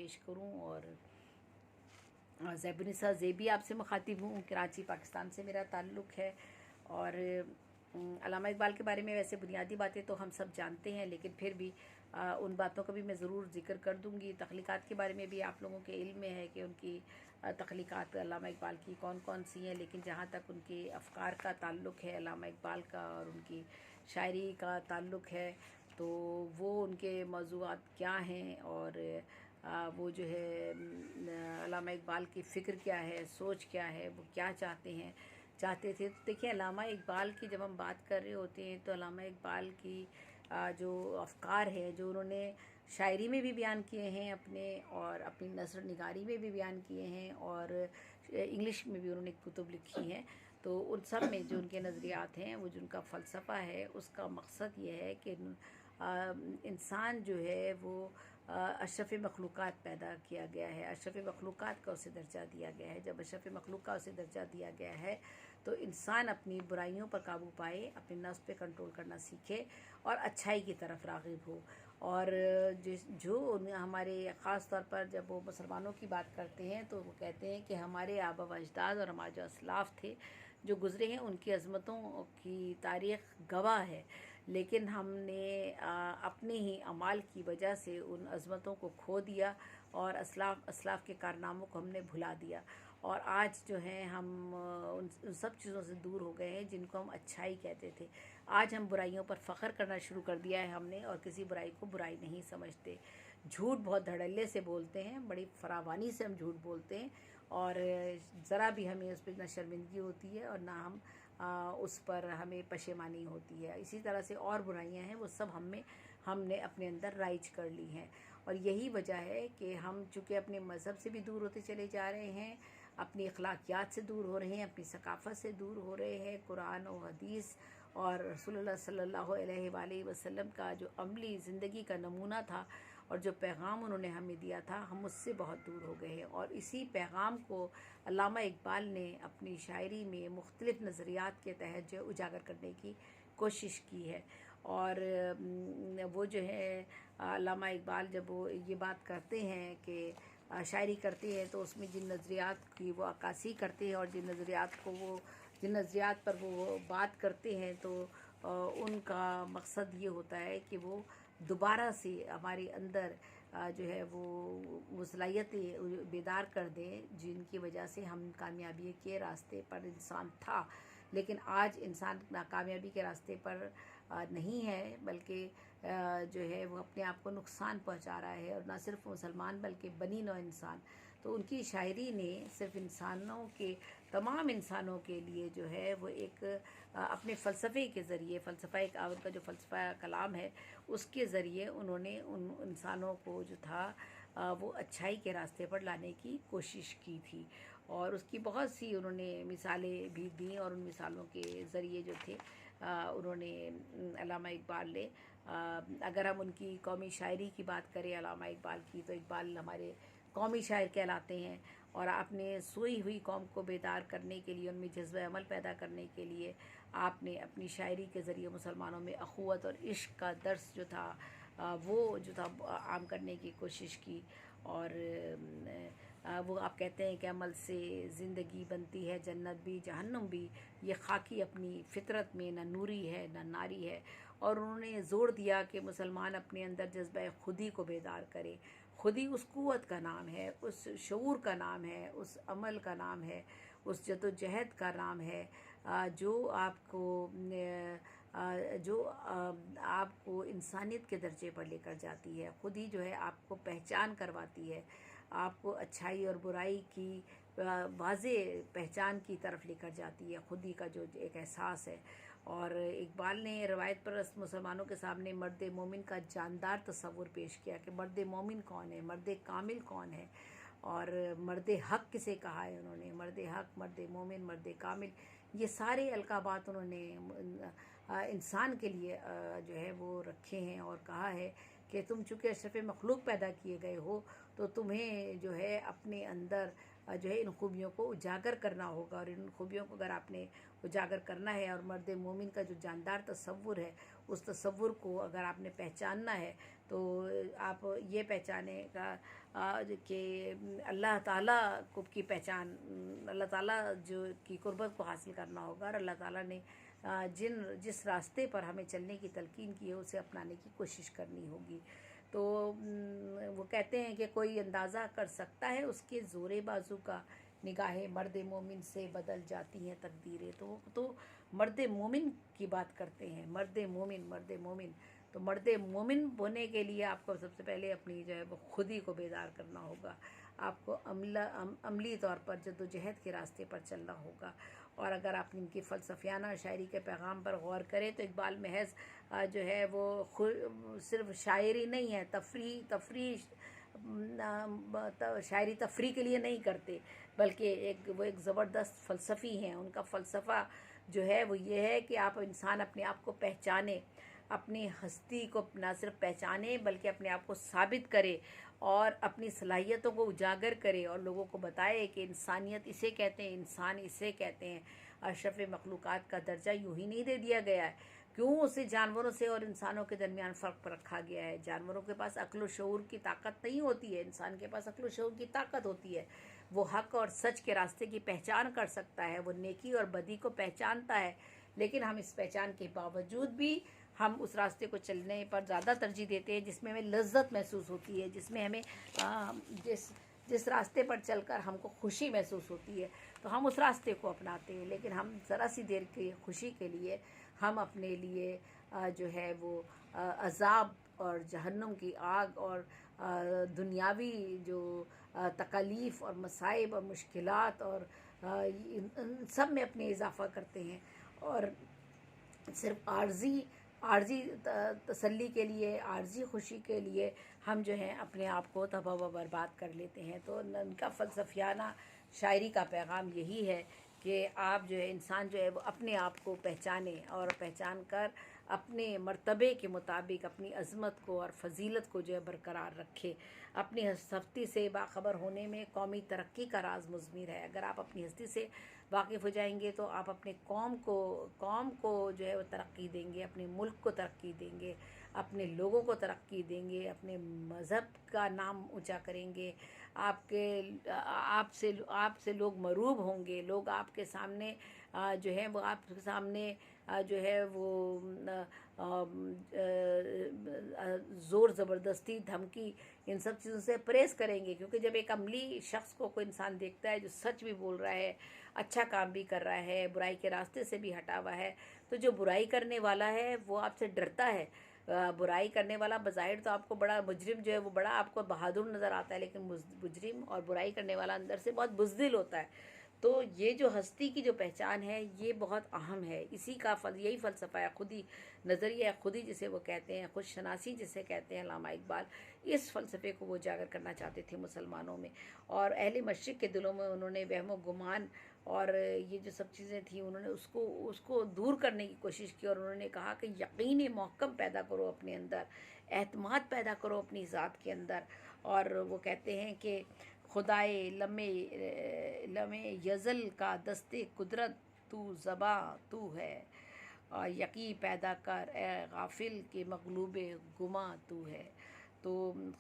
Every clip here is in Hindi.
पेश करूं। और ज़ैबुनिसा ज़ेबी आपसे मुखातिब हूँ, कराची पाकिस्तान से मेरा ताल्लुक़ है। और अल्लामा इकबाल के बारे में वैसे बुनियादी बातें तो हम सब जानते हैं, लेकिन फिर भी उन बातों का भी मैं ज़रूर ज़िक्र कर दूँगी। तख्लीक़ात के बारे में भी आप लोगों के इल्म में है कि उनकी तख्लीक़ात अल्लामा इकबाल की कौन कौन सी हैं, लेकिन जहाँ तक उनके अफ़कार का ताल्लुक़ है अल्लामा इकबाल का और उनकी शायरी का ताल्लुक़ है, तो वो उनके मौज़ूआत क्या हैं और वो जो है अल्लामा इकबाल की फ़िक्र क्या है, सोच क्या है, वो क्या चाहते थे। तो देखिए, अल्लामा इकबाल की जब हम बात कर रहे होते हैं तो अल्लामा इकबाल की जो अफ़कार है, जो उन्होंने शायरी में भी बयान किए हैं अपने, और अपनी नसर निगारी में भी बयान किए हैं, और इंग्लिश में भी उन्होंने कुतुब लिखी हैं। तो उन सब में जो उनके नज़रियात हैं, वो जो उनका फ़लसफ़ा है, उसका मकसद ये है कि इंसान जो है वो अशरफ़ मखलूक़ात पैदा किया गया है, अशरफ़ मखलूक़ात का उसे दर्जा दिया गया है। जब अशरफ़ मखलूक़ का उसे दर्जा दिया गया है तो इंसान अपनी बुराइयों पर काबू पाए, अपने नफ्स पे कंट्रोल करना सीखे और अच्छाई की तरफ राग़िब हो। और जो हमारे ख़ास तौर पर जब वो मुसलमानों की बात करते हैं तो वो कहते हैं कि हमारे आबा व अजदाद और हमारे जो असलाफ़ थे जो गुज़रे हैं, उनकी अज़मतों की तारीख़ गवाह है, लेकिन हमने अपने ही अमाल की वजह से उन अज़मतों को खो दिया और असलाफ़ के कारनामों को हमने भुला दिया। और आज जो है हम उन सब चीज़ों से दूर हो गए हैं जिनको हम अच्छाई कहते थे। आज हम बुराइयों पर फ़ख्र करना शुरू कर दिया है हमने, और किसी बुराई को बुराई नहीं समझते। झूठ बहुत धड़ल्ले से बोलते हैं, बड़ी फरावानी से हम झूठ बोलते हैं, और ज़रा भी हमें उस पर ना शर्मिंदगी होती है और ना हम उस पर हमें पशेमानी होती है। इसी तरह से और बुराइयां हैं, वो सब हमने अपने अंदर राइज कर ली हैं। और यही वजह है कि हम चूँकि अपने मज़हब से भी दूर होते चले जा रहे हैं, अपनी अखलाकियात से दूर हो रहे हैं, अपनी सकाफ़त से दूर हो रहे हैं। कुरान और हदीस और रसूलुल्लाह सल्लल्लाहु अलैहि वसल्लम का जो अमली ज़िंदगी का नमूना था और जो पैगाम उन्होंने हमें दिया था, हम उससे बहुत दूर हो गए हैं। और इसी पैगाम को अल्लामा इकबाल ने अपनी शायरी में मुख्तलिफ़ नज़रियात के तहत जो उजागर करने की कोशिश की है। और वो जो है अल्लामा इकबाल जब वो ये बात करते हैं कि शायरी करते हैं तो उसमें जिन नज़रियात की वो अक्कासी करते हैं और जिन नज़रियात पर वो बात करते हैं, तो उनका मकसद ये होता है कि वो दोबारा से हमारे अंदर जो है वो सलाहियतें बेदार कर दें, जिनकी वजह से हम कामयाबी के रास्ते पर इंसान था, लेकिन आज इंसान नाकामयाबी के रास्ते पर नहीं है, बल्कि जो है वो अपने आप को नुकसान पहुंचा रहा है। और ना सिर्फ मुसलमान बल्कि बनी नौ इंसान। तो उनकी शायरी ने सिर्फ तमाम इंसानों के लिए जो है वो एक अपने फ़लसफ़े के ज़रिए, उनका जो फ़लसफ़ा कलाम है उसके ज़रिए उन्होंने उन इंसानों को जो था वो अच्छाई के रास्ते पर लाने की कोशिश की थी। और उसकी बहुत सी उन्होंने मिसालें भी दी, और उन मिसालों के ज़रिए जो थे उन्होंने अल्लामा इकबाल ने अगर हम उनकी कौमी शायरी की बात करें अल्लामा इकबाल की, तो इकबाल हमारे कौमी शायर कहलाते हैं। और आपने सोई हुई कौम को बेदार करने के लिए, उनमें जज्बा अमल पैदा करने के लिए आपने अपनी शायरी के ज़रिए मुसलमानों में अख़ुवत और इश्क का दर्स जो था वो जो था आम करने की कोशिश की। और वो आप कहते हैं कि अमल से ज़िंदगी बनती है जन्नत भी जहन्नुम भी, ये खाकी अपनी फितरत में न नूरी है न नारी है। और उन्होंने ज़ोर दिया कि मुसलमान अपने अंदर जज्बा खुदी को बेदार करे। खुदी उस क़ुव्वत का नाम है, उस शऊर का नाम है, उस अमल का नाम है, उस जद्दोजहद का नाम है जो आपको इंसानियत के दर्जे पर लेकर जाती है। खुद ही जो है आपको पहचान करवाती है, आपको अच्छाई और बुराई की वाज़े पहचान की तरफ लेकर जाती है, खुद ही का जो एक एहसास है। और इकबाल ने रवायत परस्त मुसलमानों के सामने मर्द मोमिन का जानदार तस्वुर पेश किया कि मर्द मोमिन कौन है, मर्द कामिल कौन है, और मर्द हक़ किसे कहा है उन्होंने। मर्द हक़, मर्द मोमिन, मर्द कामिल, ये सारे अलकाबात उन्होंने इंसान के लिए जो है वो रखे हैं, और कहा है कि तुम चूँकि अशरफ़ मखलूक पैदा किए गए हो, तो तुम्हें जो है अपने अंदर जो है इन खूबियों को उजागर करना होगा। और इन खूबियों को अगर आपने उजागर करना है और मर्द मोमिन का जो जानदार तस्वुर है, उस तस्वुर को अगर आपने पहचानना है, तो आप ये पहचानेगा कि अल्लाह ताला को की पहचान, अल्लाह ताला जो की कुर्बत को हासिल करना होगा, और अल्लाह ताला ने जिस रास्ते पर हमें चलने की तलकीन की है उसे अपनाने की कोशिश करनी होगी। तो वो कहते हैं कि कोई अंदाज़ा कर सकता है उसके ज़ोरे बाजू का, निगाहें मर्द मोमिन से बदल जाती हैं तकदीरें। तो मर्द मोमिन की बात करते हैं, मर्द मोमिन, मर्द मोमिन। तो मर्द मोमिन होने के लिए आपको सबसे पहले अपनी जो है वो खुद ही को बेदार करना होगा। आपको अमली तौर पर जद्दोजहद के रास्ते पर चलना होगा। और अगर आप इनकी फ़लसफ़ियाना शायरी के पैगाम पर गौर करें तो इकबाल महज जो है वो सिर्फ शायरी नहीं है, तफरी शायरी तफरी के लिए नहीं करते, बल्कि वो एक ज़बरदस्त फ़लसफ़ी हैं। उनका फ़लसफ़ा जो है वो ये है कि आप इंसान अपने आप को पहचाने, अपनी हस्ती को ना सिर्फ पहचाने बल्कि अपने आप को साबित करे और अपनी सलाहियतों को उजागर करे और लोगों को बताए कि इंसानियत इसे कहते हैं, इंसान इसे कहते हैं। अशरफ मखलूक़ात का दर्जा यूँ ही नहीं दे दिया गया है, क्यों उसे जानवरों से और इंसानों के दरमियान फ़र्क रखा गया है। जानवरों के पास अक्ल व शऊर की ताकत नहीं होती है, इंसान के पास अक्ल व शऊर की ताकत होती है। वो हक़ और सच के रास्ते की पहचान कर सकता है, वो नेकी और बदी को पहचानता है। लेकिन हम इस पहचान के बावजूद भी हम उस रास्ते को चलने पर ज़्यादा तरजीह देते हैं जिसमें हमें लज्जत महसूस होती है, जिसमें हमें जिस रास्ते पर चलकर हमको खुशी महसूस होती है, तो हम उस रास्ते को अपनाते हैं। लेकिन हम ज़रा सी देर की खुशी के लिए हम अपने लिए जो है वो अज़ाब और जहन्नुम की आग और दुनियावी जो तकालीफ़ और मसाइब और मुश्किलात और इन सब में अपने इजाफ़ा करते हैं। और सिर्फ आर्जी तसल्ली के लिए, आर्जी खुशी के लिए हम जो है अपने आप को तबाह व बर्बाद कर लेते हैं। तो उनका फ़लसफ़ियाना शायरी का पैगाम यही है कि आप जो है इंसान जो है वो अपने आप को पहचाने और पहचान कर अपने मर्तबे के मुताबिक अपनी अज़मत को और फ़जीलत को जो है बरकरार रखे। अपनी हस्ती से बाखबर होने में कौमी तरक्की का राज मुज़मिर है। अगर आप अपनी हस्ती से वाकिफ़ हो जाएंगे तो आप अपने कौम को जो है वो तरक्की देंगे, अपने मुल्क को तरक्की देंगे, अपने लोगों को तरक्की देंगे, अपने मज़हब का नाम ऊंचा करेंगे। आपसे लोग मरूब होंगे, लोग आपके सामने जो है वो आपके सामने जो है वो ज़ोर ज़बरदस्ती धमकी इन सब चीज़ों से परहेज़ करेंगे। क्योंकि जब एक अमली शख्स को कोई इंसान देखता है जो सच भी बोल रहा है, अच्छा काम भी कर रहा है, बुराई के रास्ते से भी हटा हुआ है, तो जो बुराई करने वाला है वो आपसे डरता है। बुराई करने वाला बज़ाहिर तो आपको बड़ा मुजरिम जो है वो बड़ा आपको बहादुर नज़र आता है, लेकिन मुजरिम और बुराई करने वाला अंदर से बहुत बुज़दिल होता है। तो ये जो हस्ती की जो पहचान है ये बहुत अहम है। इसी का यही फ़लसफ़ा है, खुदी नज़रिया खुदी जिसे वो कहते हैं, खुद शनासी जिसे कहते हैं अल्लामा इकबाल। इस फ़लसफ़े को वो उजागर करना चाहते थे मुसलमानों में, और अहले मशरिक़ के दिलों में उन्होंने वहम गुमान और ये जो सब चीज़ें थी उन्होंने उसको दूर करने की कोशिश की। और उन्होंने कहा कि यकीन महकम पैदा करो अपने अंदर, एतमाद पैदा करो अपनी ज़ात के अंदर। और वो कहते हैं कि खुदाए लमे यज़ल का दस्ते कुदरत तू ज़बा तू है, और यकी पैदा कर ए गाफिल के मगलूब गुमा तू है। तो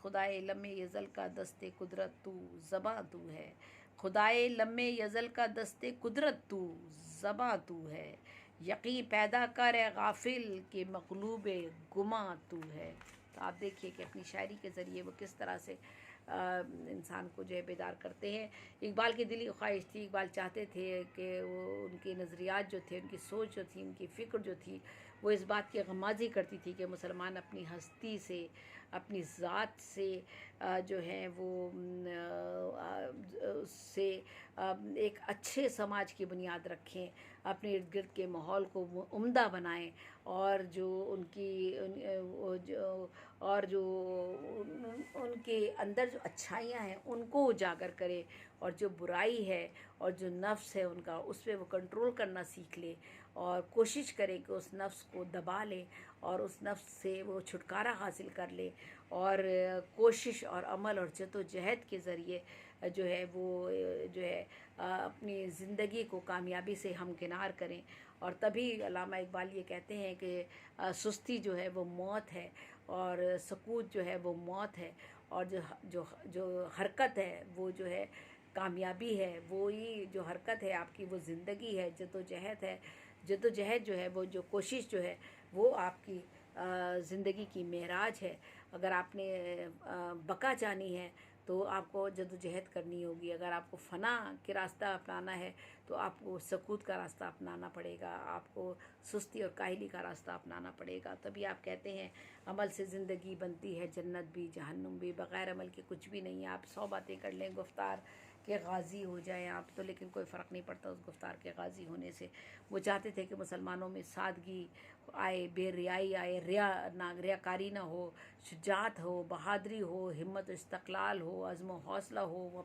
खुदाए लम्हे यज़ल का दस्ते कुदरत तू ज़बा तू है, खुदाए लम्हे यज़ल का दस्ते कुदरत तू ज़बा तू है, यकी पैदा कर ए गाफिल के मगलूब गुमा तू है। तो आप देखिए कि अपनी शायरी के ज़रिए वो किस तरह से इंसान को जो है बेदार करते हैं। इकबाल की दिली ख्वाहिश थी, इकबाल चाहते थे कि वो उनके नज़रियात जो थे, उनकी सोच जो थी, उनकी फ़िक्र जो थी, वो इस बात की गमाज़ी करती थी कि मुसलमान अपनी हस्ती से, अपनी ज़ात से जो है वो उससे एक अच्छे समाज की बुनियाद रखें, अपने इर्द गिर्द के माहौल को उम्दा बनाएं, और जो उनके अंदर जो अच्छाइयाँ हैं उनको उजागर करें, और जो बुराई है और जो नफ्स है उनका, उस पर वो कंट्रोल करना सीख ले और कोशिश करें कि उस नफ्स को दबा लें और उस नफ्स से वो छुटकारा हासिल कर ले, और कोशिश और अमल और जद्दोजहद के ज़रिए जो है वो जो है अपनी ज़िंदगी को कामयाबी से हमकिनार करें। और तभी अल्लामा इकबाल ये कहते हैं कि सुस्ती जो है वो मौत है, और सकूत जो है वो मौत है, और जो जो जो हरकत है वो जो है कामयाबी है, वो ही जो हरकत है आपकी वो ज़िंदगी है, जद्दोजहद है। जद्दोजहद जो है वो जो कोशिश जो है वो आपकी ज़िंदगी की मेराज है। अगर आपने बका जानी है तो आपको जद्दोजहद करनी होगी। अगर आपको फ़ना के रास्ता अपनाना है तो आपको सकूत का रास्ता अपनाना पड़ेगा, आपको सुस्ती और काहली का रास्ता अपनाना पड़ेगा। तभी आप कहते हैं अमल से ज़िंदगी बनती है, जन्नत भी जहन्नुम भी, बग़ैर अमल के कुछ भी नहीं है। आप 100 बातें कर लें, गुफ्तार के गाज़ी हो जाएं आप तो, लेकिन कोई फ़र्क नहीं पड़ता उस गुफ्तार के गाज़ी होने से। वो चाहते थे कि मुसलमानों में सादगी आए, बेरियाई आए, रियाकारी ना हो, शुजात हो, बहादुरी हो, हिम्मत इस्तक़लाल हो, अज़्म व हौसला हो, वो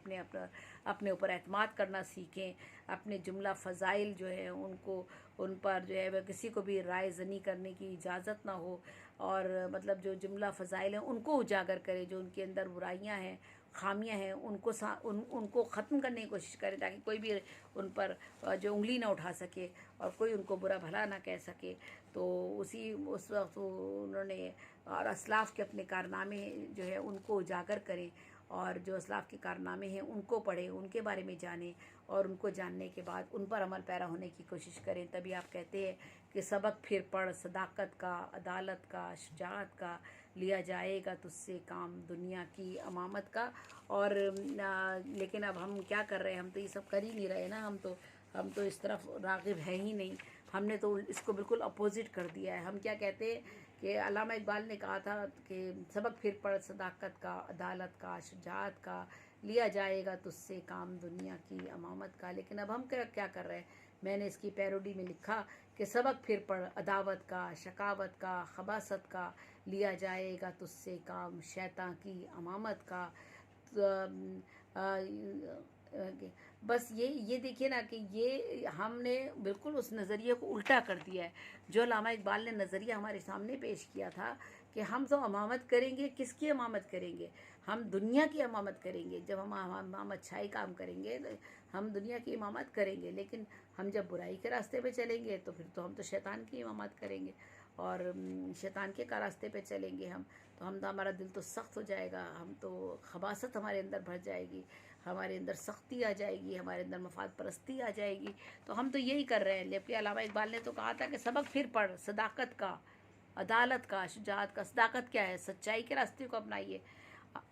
अपने ऊपर एतमाद करना सीखें। अपने जुमला फ़ज़ाइल जो है उनको, उन पर जो है वह किसी को भी राय ज़नी करने की इजाज़त ना हो, और मतलब जो जुमला फ़ज़ाइल हैं उनको उजागर करें, जो उनके अंदर बुराइयां हैं, खामियां हैं, उनको ख़त्म करने की कोशिश करें, ताकि कोई भी उन पर जो उंगली ना उठा सके और कोई उनको बुरा भला ना कह सके। तो उस वक्त उन्होंने, और असलाफ़ के अपने कारनामे जो है उनको उजागर करें, और जो असलाफ़ के कारनामे हैं उनको पढ़ें, उनके बारे में जानें, और उनको जानने के बाद उन पर अमल पैरा होने की कोशिश करें। तभी आप कहते हैं कि सबक फिर पढ़, सदाकत का, अदालत का, शुजाअत का, लिया जाएगा तुझसे काम दुनिया की अमामत का। और लेकिन अब हम क्या कर रहे हैं, हम तो ये सब कर ही नहीं रहे ना, हम तो इस तरफ राग़िब है ही नहीं। हमने तो इसको बिल्कुल अपोजिट कर दिया है। हम क्या कहते हैं कि अल्लामा इकबाल ने कहा था कि सबक फिर पढ़, सदाकत का, अदालत का, शुजाअत का, लिया जाएगा तुझसे काम दुनिया की अमामत का। लेकिन अब हम क्या कर रहे हैं, मैंने इसकी पैरोडी में लिखा कि सबक फिर पढ़, अदावत का, शकावत का, खबासत का, लिया जाएगा तुझसे काम शैतान की अमामत का। बस ये देखिए ना कि ये हमने बिल्कुल उस नज़रिए को उल्टा कर दिया है। जो अल्लामा इकबाल ने नज़रिया हमारे सामने पेश किया था कि हम तो अमामत करेंगे, किसकी अमामत करेंगे, हम दुनिया की अमामत करेंगे। जब हम अच्छाई काम करेंगे तो हम दुनिया की इमामत करेंगे, लेकिन हम जब बुराई के रास्ते पे चलेंगे तो फिर तो हम तो शैतान की इमामत करेंगे, और शैतान के रास्ते पे चलेंगे हम तो हमारा दिल तो सख्त हो जाएगा, हम तो खबासत हमारे अंदर भर जाएगी, हमारे अंदर सख्ती आ जाएगी, हमारे अंदर मफाद परस्ती आ जाएगी। तो हम तो यही कर रहे हैं। जबकि अल्लामा इकबाल ने तो कहा था कि सबक फिर पढ़, सदाकत का, अदालत का, शुजाअत का। सदाकत क्या है, सच्चाई के रास्ते को अपनाइए।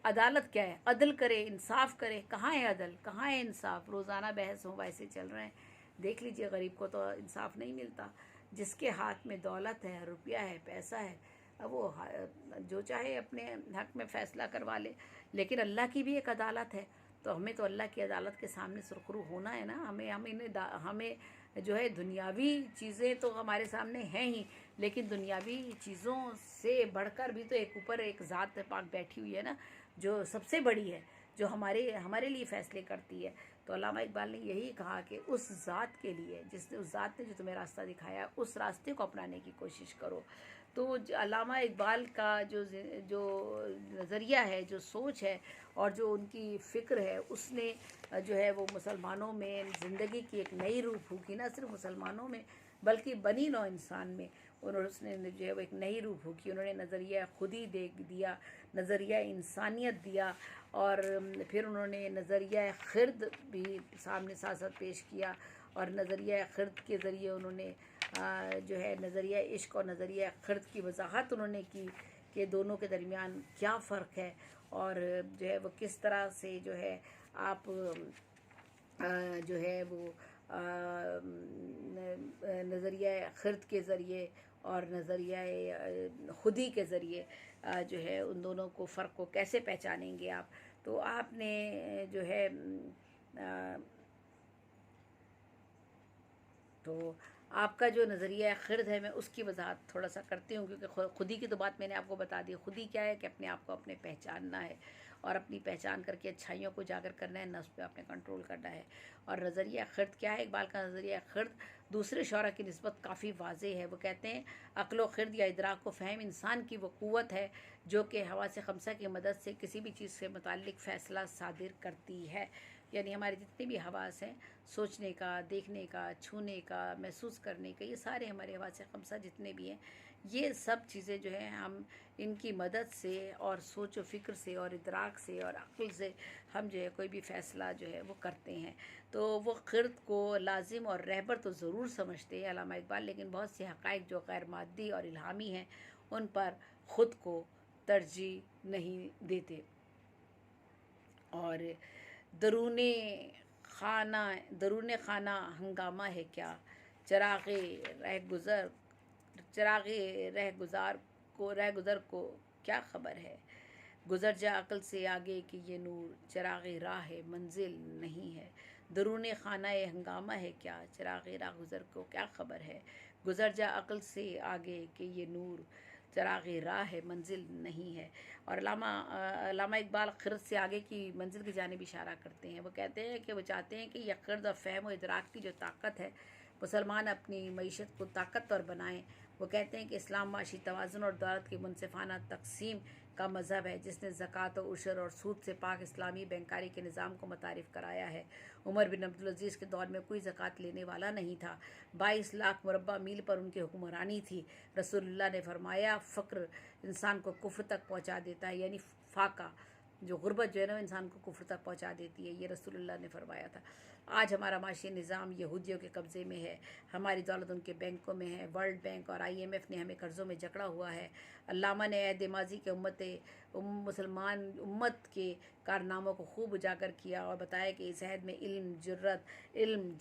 अदालत क्या है, अदल करे, इंसाफ करे। कहाँ है अदल, कहाँ है इंसाफ? रोज़ाना बहस हो वैसे चल रहे हैं। देख लीजिए, गरीब को तो इंसाफ नहीं मिलता। जिसके हाथ में दौलत है, रुपया है, पैसा है, अब वो जो चाहे अपने हक में फ़ैसला करवा ले। लेकिन अल्लाह की भी एक अदालत है, तो हमें तो अल्लाह की अदालत के सामने सुरखरू होना है ना। हमें जो है दुनियावी चीज़ें तो हमारे सामने हैं ही, लेकिन दुनियावी चीज़ों से बढ़कर भी तो एक ऊपर एक ज़ात पाक बैठी हुई है ना, जो सबसे बड़ी है, जो हमारे लिए फ़ैसले करती है। तो अल्लामा इकबाल ने यही कहा कि उस ज़ात के लिए, जिसने, उस ज़ात ने जो तुम्हें रास्ता दिखाया, उस रास्ते को अपनाने की कोशिश करो। तो अल्लामा इकबाल का जो नज़रिया है, जो सोच है, और जो उनकी फ़िक्र है, उसने जो है वो मुसलमानों में ज़िंदगी की एक नई रूह फूकी। ना सिर्फ मुसलमानों में बल्कि बनी नौ इंसान में उसने जो है वो एक नई रूह फूकी। उन्होंने नज़रिया खुदी दे दिया, नज़रिया इंसानियत दिया, और फिर उन्होंने नज़रिया खिर्द भी सामने साथ साथ पेश किया। और नज़रिया खिर्द के ज़रिए उन्होंने जो है नज़रिया इश्क और नज़रिया खिर्द की वजाहत उन्होंने की कि दोनों के दरमियान क्या फ़र्क है, और जो है वो किस तरह से जो है आप जो है वो नज़रिया खिर्द के ज़रिए और नज़रिया खुदी के ज़रिए जो है उन दोनों को फ़र्क को कैसे पहचानेंगे आप। तो आपने जो है तो आपका जो नज़रिया खिर्द है, मैं उसकी वजाहत थोड़ा सा करती हूँ, क्योंकि खुदी की तो बात मैंने आपको बता दी। खुदी क्या है कि अपने आप को अपने पहचानना है, और अपनी पहचान करके अच्छाइयों को उजागर करना है, नफ्स पे आपने कंट्रोल करना है। और नज़रिया खिर्द क्या है, इकबाल का नज़रिया खिर्द दूसरे शौरा की निस्बत काफ़ी वाज़े है। वो कहते हैं अक्ल खिर्द या इदराक व फ़हम इंसान की वो क़ुव्वत है जो कि हवा से खमसा की मदद से किसी भी चीज़ से मुताल्लिक़ फ़ैसला सादिर करती है। यानी हमारे जितने भी हवास हैं, सोचने का, देखने का, छूने का, महसूस करने का, ये सारे हमारे हवास ख़मसा जितने भी हैं, ये सब चीज़ें जो हैं हम इनकी मदद से और सोच व फ़िक्र से और इदराक से और अक़्ल से हम जो है कोई भी फ़ैसला जो है वो करते हैं। तो वो क़िरत को लाजिम और रहबर तो ज़रूर समझते हैं अल्लामा इक़बाल, लेकिन बहुत से हक़ाइक़ जो गैर मादी और इल्हामी हैं उन पर ख़ुद को तरजीह नहीं देते। और दरूने दरूने खाना हंगामा है क्या, चराग़े रह गुज़र को क्या ख़बर है, गुज़र जा अक़ल से आगे कि ये नूर, चराग़े राह मंजिल नहीं है। दरूने खाना हंगामा है क्या, चराग़े राह गुज़र को क्या ख़बर है, गुज़र जा अक़ल से आगे कि ये नूर, चराग़े राह मंजिल नहीं है। और अल्लामा इक़बाल क़िरत से आगे की मंजिल की जानिब इशारा करते हैं। वो कहते हैं कि वो चाहते हैं कि यह क़िरत और फ़हम और इदराक की जो ताकत है, मुसलमान अपनी मईशत को ताकतवर बनाएं। वो कहते हैं कि इस्लाम माशी तवाज़ुन और दौलत की मुनसिफ़ाना तक़सीम का मज़हब है, जिसने ज़कात और उशर और सूद से पाक इस्लामी बैंकारी के निज़ाम को मुतारिफ़ कराया है। उमर बिन अब्दुल अज़ीज़ के दौर में कोई ज़कात लेने वाला नहीं था। 22 लाख मुरब्बा मील पर उनकी हुक्मरानी थी। रसूलुल्लाह ने फरमाया, फ़क्र इंसान को कुफ्र तक पहुँचा देता है, यानी फाका जो गुर्बत जो है ना इंसान को कुफ्र तक पहुँचा देती है, ये रसूलुल्लाह ने फरमाया था। आज हमारा माशी निज़ाम यहूदियों के कब्ज़े में है, हमारी दौलत उनके बैंकों में है। वर्ल्ड बैंक और IMF ने हमें कर्ज़ों में जकड़ा हुआ है। अल्लामा ने अहद माज़ी के मुसलमान उम्मत के कारनामों को खूब उजागर किया और बताया कि इस अहद में इल्म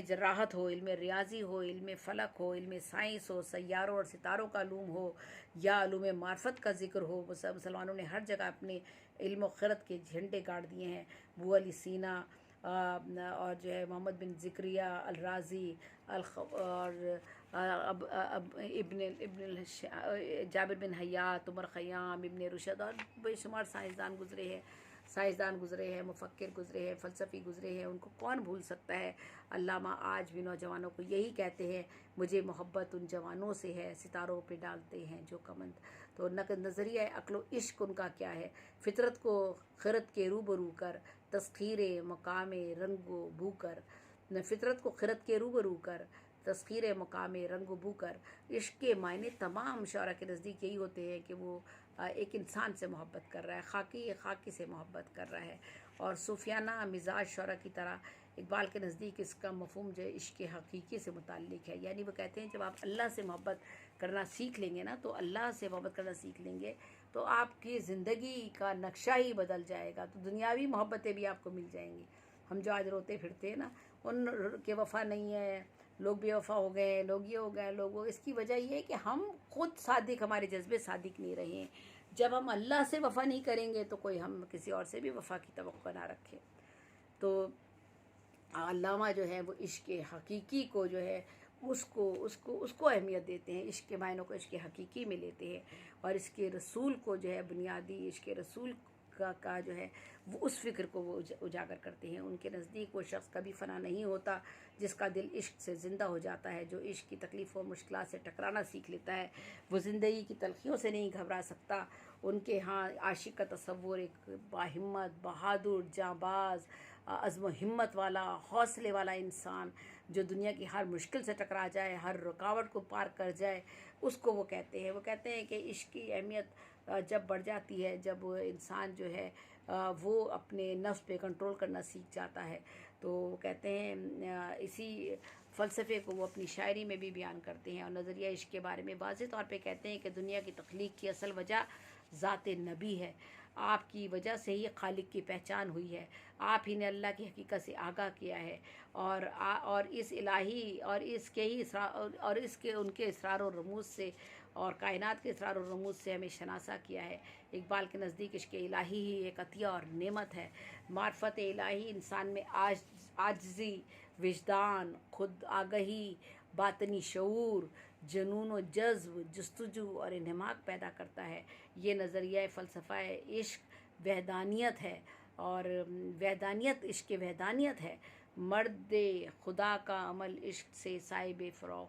जर्राहत हो, इल्म रियाजी हो, इल्म फ़लक हो, इल्म साइंस हो, सैयारों और सितारों का इल्म हो या इल्म मार्फत का ज़िक्र हो। मुसलमानों ने हर जगह अपने इल्म और क़िरत के झंडे गाड़ दिए हैं। अबू अली सीना और जो है मोहम्मद बिन ज़िक्रिया अल राज़ी और अब इब्न जाबिर बिन हयात, उमर ख़याम, इब्न रुशद और बेशुमार साइंसदान गुज़रे हैं, मुफ़क्किर गुज़रे हैं, फ़लसफ़ी गुज़रे हैं, उनको कौन भूल सकता है। अल्लामा आज भी नौजवानों को यही कहते हैं, मुझे मोहब्बत उन जवानों से है, सितारों पे डालते हैं जो कमंद। तो नज़रिया अक़्ल इश्क उनका क्या है, फ़ितरत को क़िरत के रूबरू कर, तस्ख़ीर मकाम रंगो बू कर, फ़ितरत को क़िरत के रूबरू कर, तस्ख़ीर मकाम रंगो बू कर। इश्क के मायने तमाम शौरा के नज़दीक यही होते हैं कि वो एक इंसान से मोहब्बत कर रहा है, खाकी से मोहब्बत कर रहा है। और सूफियाना मिजाज शौरा की तरह इकबाल के नज़दीक इसका मफ़हूम जो है इश्क़ हकीकी से मुताल्लिक़ है। यानी वो कहते हैं जब आप अल्लाह से मोहब्बत करना सीख लेंगे ना, तो अल्लाह से मोहब्बत करना सीख लेंगे तो आपकी ज़िंदगी का नक्शा ही बदल जाएगा। तो दुनियावी मोहब्बतें भी आपको मिल जाएंगी। हम जो आज रोते फिरते हैं ना, उन के वफ़ा नहीं है, लोग बेवफ़ा हो गए, लोग ये हो गए, लोग वो। इसकी वजह ये है कि हम खुद सादिक, हमारे जज्बे सादिक नहीं रहे हैं। जब हम अल्लाह से वफ़ा नहीं करेंगे तो कोई हम किसी और से भी वफ़ा की तवक्को ना रखे। तो अल्लामा जो है वो इश्क़ हकीकी को जो है उसको अहमियत देते हैं, इश्क़ के मायनों को इश्क़ हकीकी में लेते हैं और इसके रसूल को जो है बुनियादी इश्क़ रसूल का जो है वो उस फ़िक्र को वो उजागर करते हैं। उनके नज़दीक वो शख्स कभी फ़ना नहीं होता जिसका दिल इश्क से ज़िंदा हो जाता है। जो इश्क की तकलीफ़ और मुश्किलात से टकराना सीख लेता है, वो ज़िंदगी की तलख़ियों से नहीं घबरा सकता। उनके यहाँ आशिक़ का तसव्वुर एक बाहिम्मत, बहादुर, जाँबाज़, अज़्म हिम्मत वाला, हौसले वाला इंसान जो दुनिया की हर मुश्किल से टकरा जाए, हर रुकावट को पार कर जाए, उसको वो कहते हैं। वो कहते हैं कि इश्क की अहमियत जब बढ़ जाती है, जब इंसान जो है वो अपने नफ्स पे कंट्रोल करना सीख जाता है। तो वो कहते हैं इसी फ़लसफ़े को वो अपनी शायरी में भी बयान करते हैं और नज़रिया इश्क के बारे में वाज़ेह तौर पे कहते हैं कि दुनिया की तख्लीक की असल वजह ज़ात नबी है। आपकी वजह से ही खालिक की पहचान हुई है। आप ही ने अल्लाह की हकीकत से आगाह किया है और इस इलाही और इसके उनके इसरार और रमूज़ से और कायनात के इसरार और रमूज़ से हमें शनासा किया है। इकबाल के नज़दीक इश्क़ इलाही ही एक अतिया और नेमत है। मार्फत इलाही इंसान में आजिज़ी, विजदान, खुद आगही, बातनी शऊर, जुनून व जज्ब, जस्तजू और इन्हमाक पैदा करता है। ये नज़रिया फ़लसफ़ा इश्क़ वहदानियत है और वहदानियत इश्क़ वहदानियत है। मर्द खुदा का अमल इश्क़ से साहिब फ़रोग़,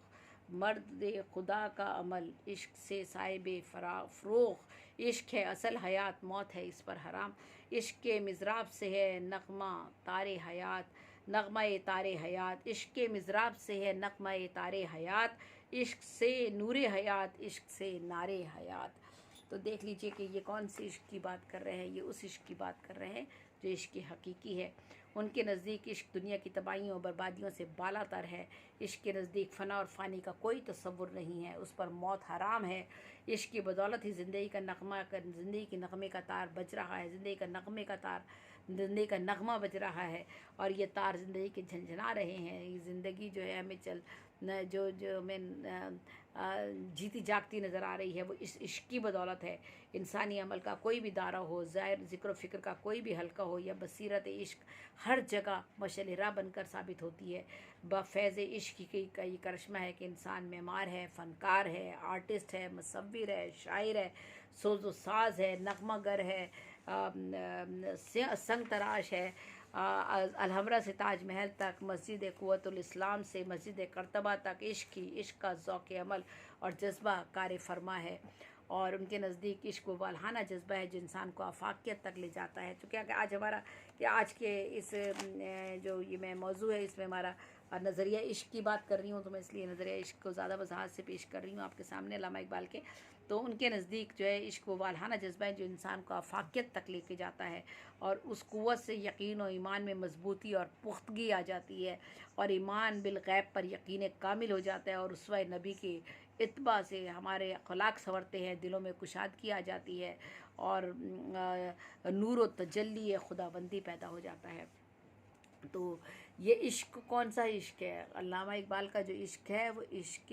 मर्द खुदा का अमल, इश्क से साहिब फ़रोग़, इश्क है असल हयात, मौत है इस पर हराम। इश्क के मिज़राब से है नग़मा तारे हयात, नग़मा तारे हयात। इश्क के मिज़राब से है नग़मा तारे हयात, इश्क से नूरे हयात, इश्क से नारे हयात। तो देख लीजिए कि ये कौन सी इश्क की बात कर रहे हैं। ये उस इश्क की बात कर रहे हैं जो इश्क हकीकी है। उनके नज़दीक इश्क दुनिया की तबाहियों और बर्बादियों से बालातर है। इश्क के नज़दीक फ़ना और फ़ानी का कोई तसव्वुर नहीं है, उस पर मौत हराम है। इश्क की बदौलत ही ज़िंदगी के नगमे का तार बज रहा है, ज़िंदगी का नगमा बज रहा है, और ये तार ज़िंदगी के झंझना रहे हैं। ये ज़िंदगी जो है हमें जो हमें जीती जागती नज़र आ रही है, वो इस इश्क की बदौलत है। इंसानी अमल का कोई भी दायरा हो, ज़ाहिर ज़िक्र फ़िक्र का कोई भी हल्का हो, या बसीरत इश्क हर जगह मशअल राह बनकर साबित होती है। बफ़ैज़ इश्क का ये करिश्मा है कि इंसान मेमार है, फ़नकार है, आर्टिस्ट है, मुसव्विर है, शायर है, सोज़ो साज है, नग़मागर है, संग तराश है, अलहमरा से ताजमहल तक, मस्जिद क़ुव्वतुल इस्लाम से मस्जिद कर्तबा तक इश्क का ज़ौक़ अमल और जज्बा कार फरमा है। और उनके नज़दीक इश्क वो वालहाना जज्बा है जो इंसान को आफाकियत तक ले जाता है। तो क्या आज हमारा कि आज के इस जो ये मैं मौजू है, इसमें हमारा नज़रिया इश्क की बात कर रही हूँ, तो मैं इसलिए नज़रिया इश्क को ज़्यादा वजाहत से पेश कर रही हूँ आपके सामने अल्लामा इकबाल के। तो उनके नज़दीक जो है इश्क वो वालहाना जज्बा है जो इंसान को आफाकियत तक लेके जाता है, और उस क़ुव्वत से यकीन और ईमान में मजबूती और पुख्तगी आ जाती है, और ईमान बिल गैब पर यकीन कामिल हो जाता है, और उसवा नबी के इत्बा से हमारे अखलाक संवरते हैं, दिलों में कुशादगी आ जाती है, और नूर व तजल्ली खुदाबंदी पैदा हो जाता है। तो ये इश्क कौन सा इश्क है? अल्लामा इकबाल का जो इश्क है वो इश्क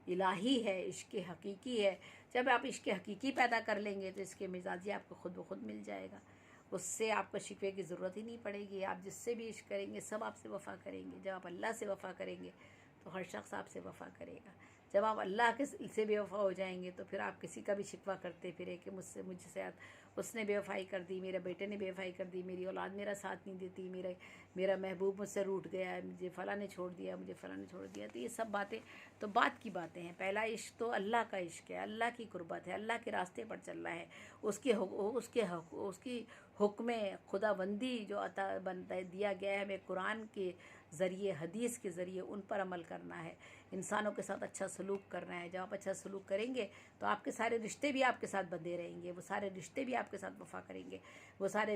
इलाही है, इश्क हकीकी है। जब आप इश्क हकीकी पैदा कर लेंगे तो इसके मिजाजी आपको खुद ब खुद मिल जाएगा, उससे आपको शिकवे की ज़रूरत ही नहीं पड़ेगी। आप जिससे भी इश्क करेंगे सब आपसे वफ़ा करेंगे। जब आप अल्लाह से वफ़ा करेंगे तो हर शख्स आपसे वफ़ा करेगा। जब आप अल्लाह के से बेवफ़ा हो जाएंगे तो फिर आप किसी का भी शिकवा करते फिरे कि मुझसे उसने बेवफ़ाई कर दी, मेरे बेटे ने बेवफ़ाई कर दी, मेरी औलाद मेरा साथ नहीं देती, मेरा महबूब मुझसे रूठ गया है, मुझे फ़लाँ ने छोड़ दिया, मुझे फ़लाँ ने छोड़ दिया। तो ये सब बातें तो बात की बातें हैं। पहला इश्क तो अल्लाह का इश्क है, अल्लाह की कुर्बत है, अल्लाह के रास्ते पर चल रहा है, उसकी हुक्म खुदाबंदी जो अता बनता दिया गया है हमें कुरान के ज़रिए, हदीस के ज़रिए, उन पर अमल करना है। इंसानों के साथ अच्छा सलूक करना है। जब आप अच्छा सलूक करेंगे तो आपके सारे रिश्ते भी आपके साथ बंधे रहेंगे, वो सारे रिश्ते भी आपके साथ वफ़ा करेंगे, वो सारे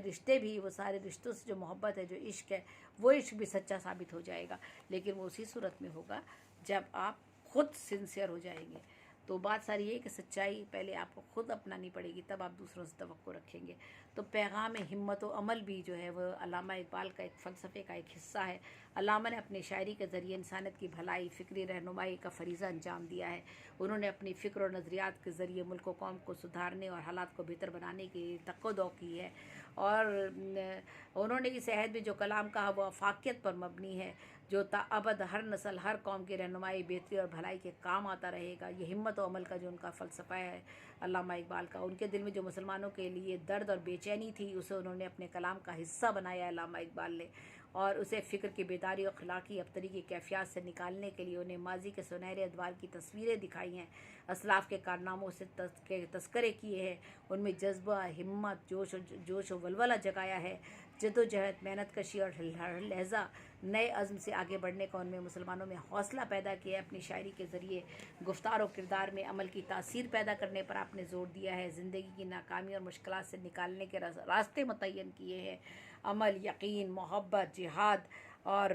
रिश्तों से जो मोहब्बत है, जो इश्क है, वो इश्क भी सच्चा साबित हो जाएगा। लेकिन वो उसी सूरत में होगा जब आप खुद सिंसियर हो जाएंगे। तो बात सारी ये कि सच्चाई पहले आपको खुद अपनानी पड़ेगी, तब आप दूसरों से तवक्को रखेंगे। तो पैगाम हिम्मत व अमल भी जो है वह अल्लामा इकबाल का एक फ़लसफ़े का एक हिस्सा है। अल्लामा ने अपनी शायरी के ज़रिए इंसानियत की भलाई, फ़िक्री रहनुमाई का फ़रीज़ा अंजाम दिया है। उन्होंने अपनी फ़िक्र और नज़रियात के ज़रिए मुल्क व कौम को सुधारने और हालात को बेहतर बनाने की तक़्क़ुदौ की है, और उन्होंने इस अहद में जो कलाम कहा वो आफाकियत पर मबनी है, जो ताअबद हर नस्ल हर कौम की रहनुमाई, बेहतरी और भलाई के काम आता रहेगा। ये हिम्मत और अमल का जो उनका फ़लसफ़ा है अल्लामा इकबाल का, उनके दिल में जो मुसलमानों के लिए दर्द और बेचैनी थी उसे उन्होंने अपने कलाम का हिस्सा बनाया अल्लामा इकबाल ने, और उसे फ़िक्र की बेदारी और अखलाकी अबतरी की कैफियत से निकालने के लिए उन्हें माजी के सुनहरे अदवार की तस्वीरें दिखाई हैं, असलाफ़ के कारनामों से तस्करे किए हैं, उनमें जज्बा, हिम्मत, जोश व वलवला जगाया है, जद्दोजहद, मेहनत कशी और लहजा नए अज़्म से आगे बढ़ने का उनमें मुसलमानों में हौसला पैदा किया है। अपनी शायरी के ज़रिए गुफ्तार और किरदार में अमल की तासीर पैदा करने पर आपने ज़ोर दिया है। ज़िंदगी की नाकामी और मुश्किलात से निकालने के रास्ते मुतय्यन किए हैं। अमल, यकीन, मोहब्बत, जिहाद और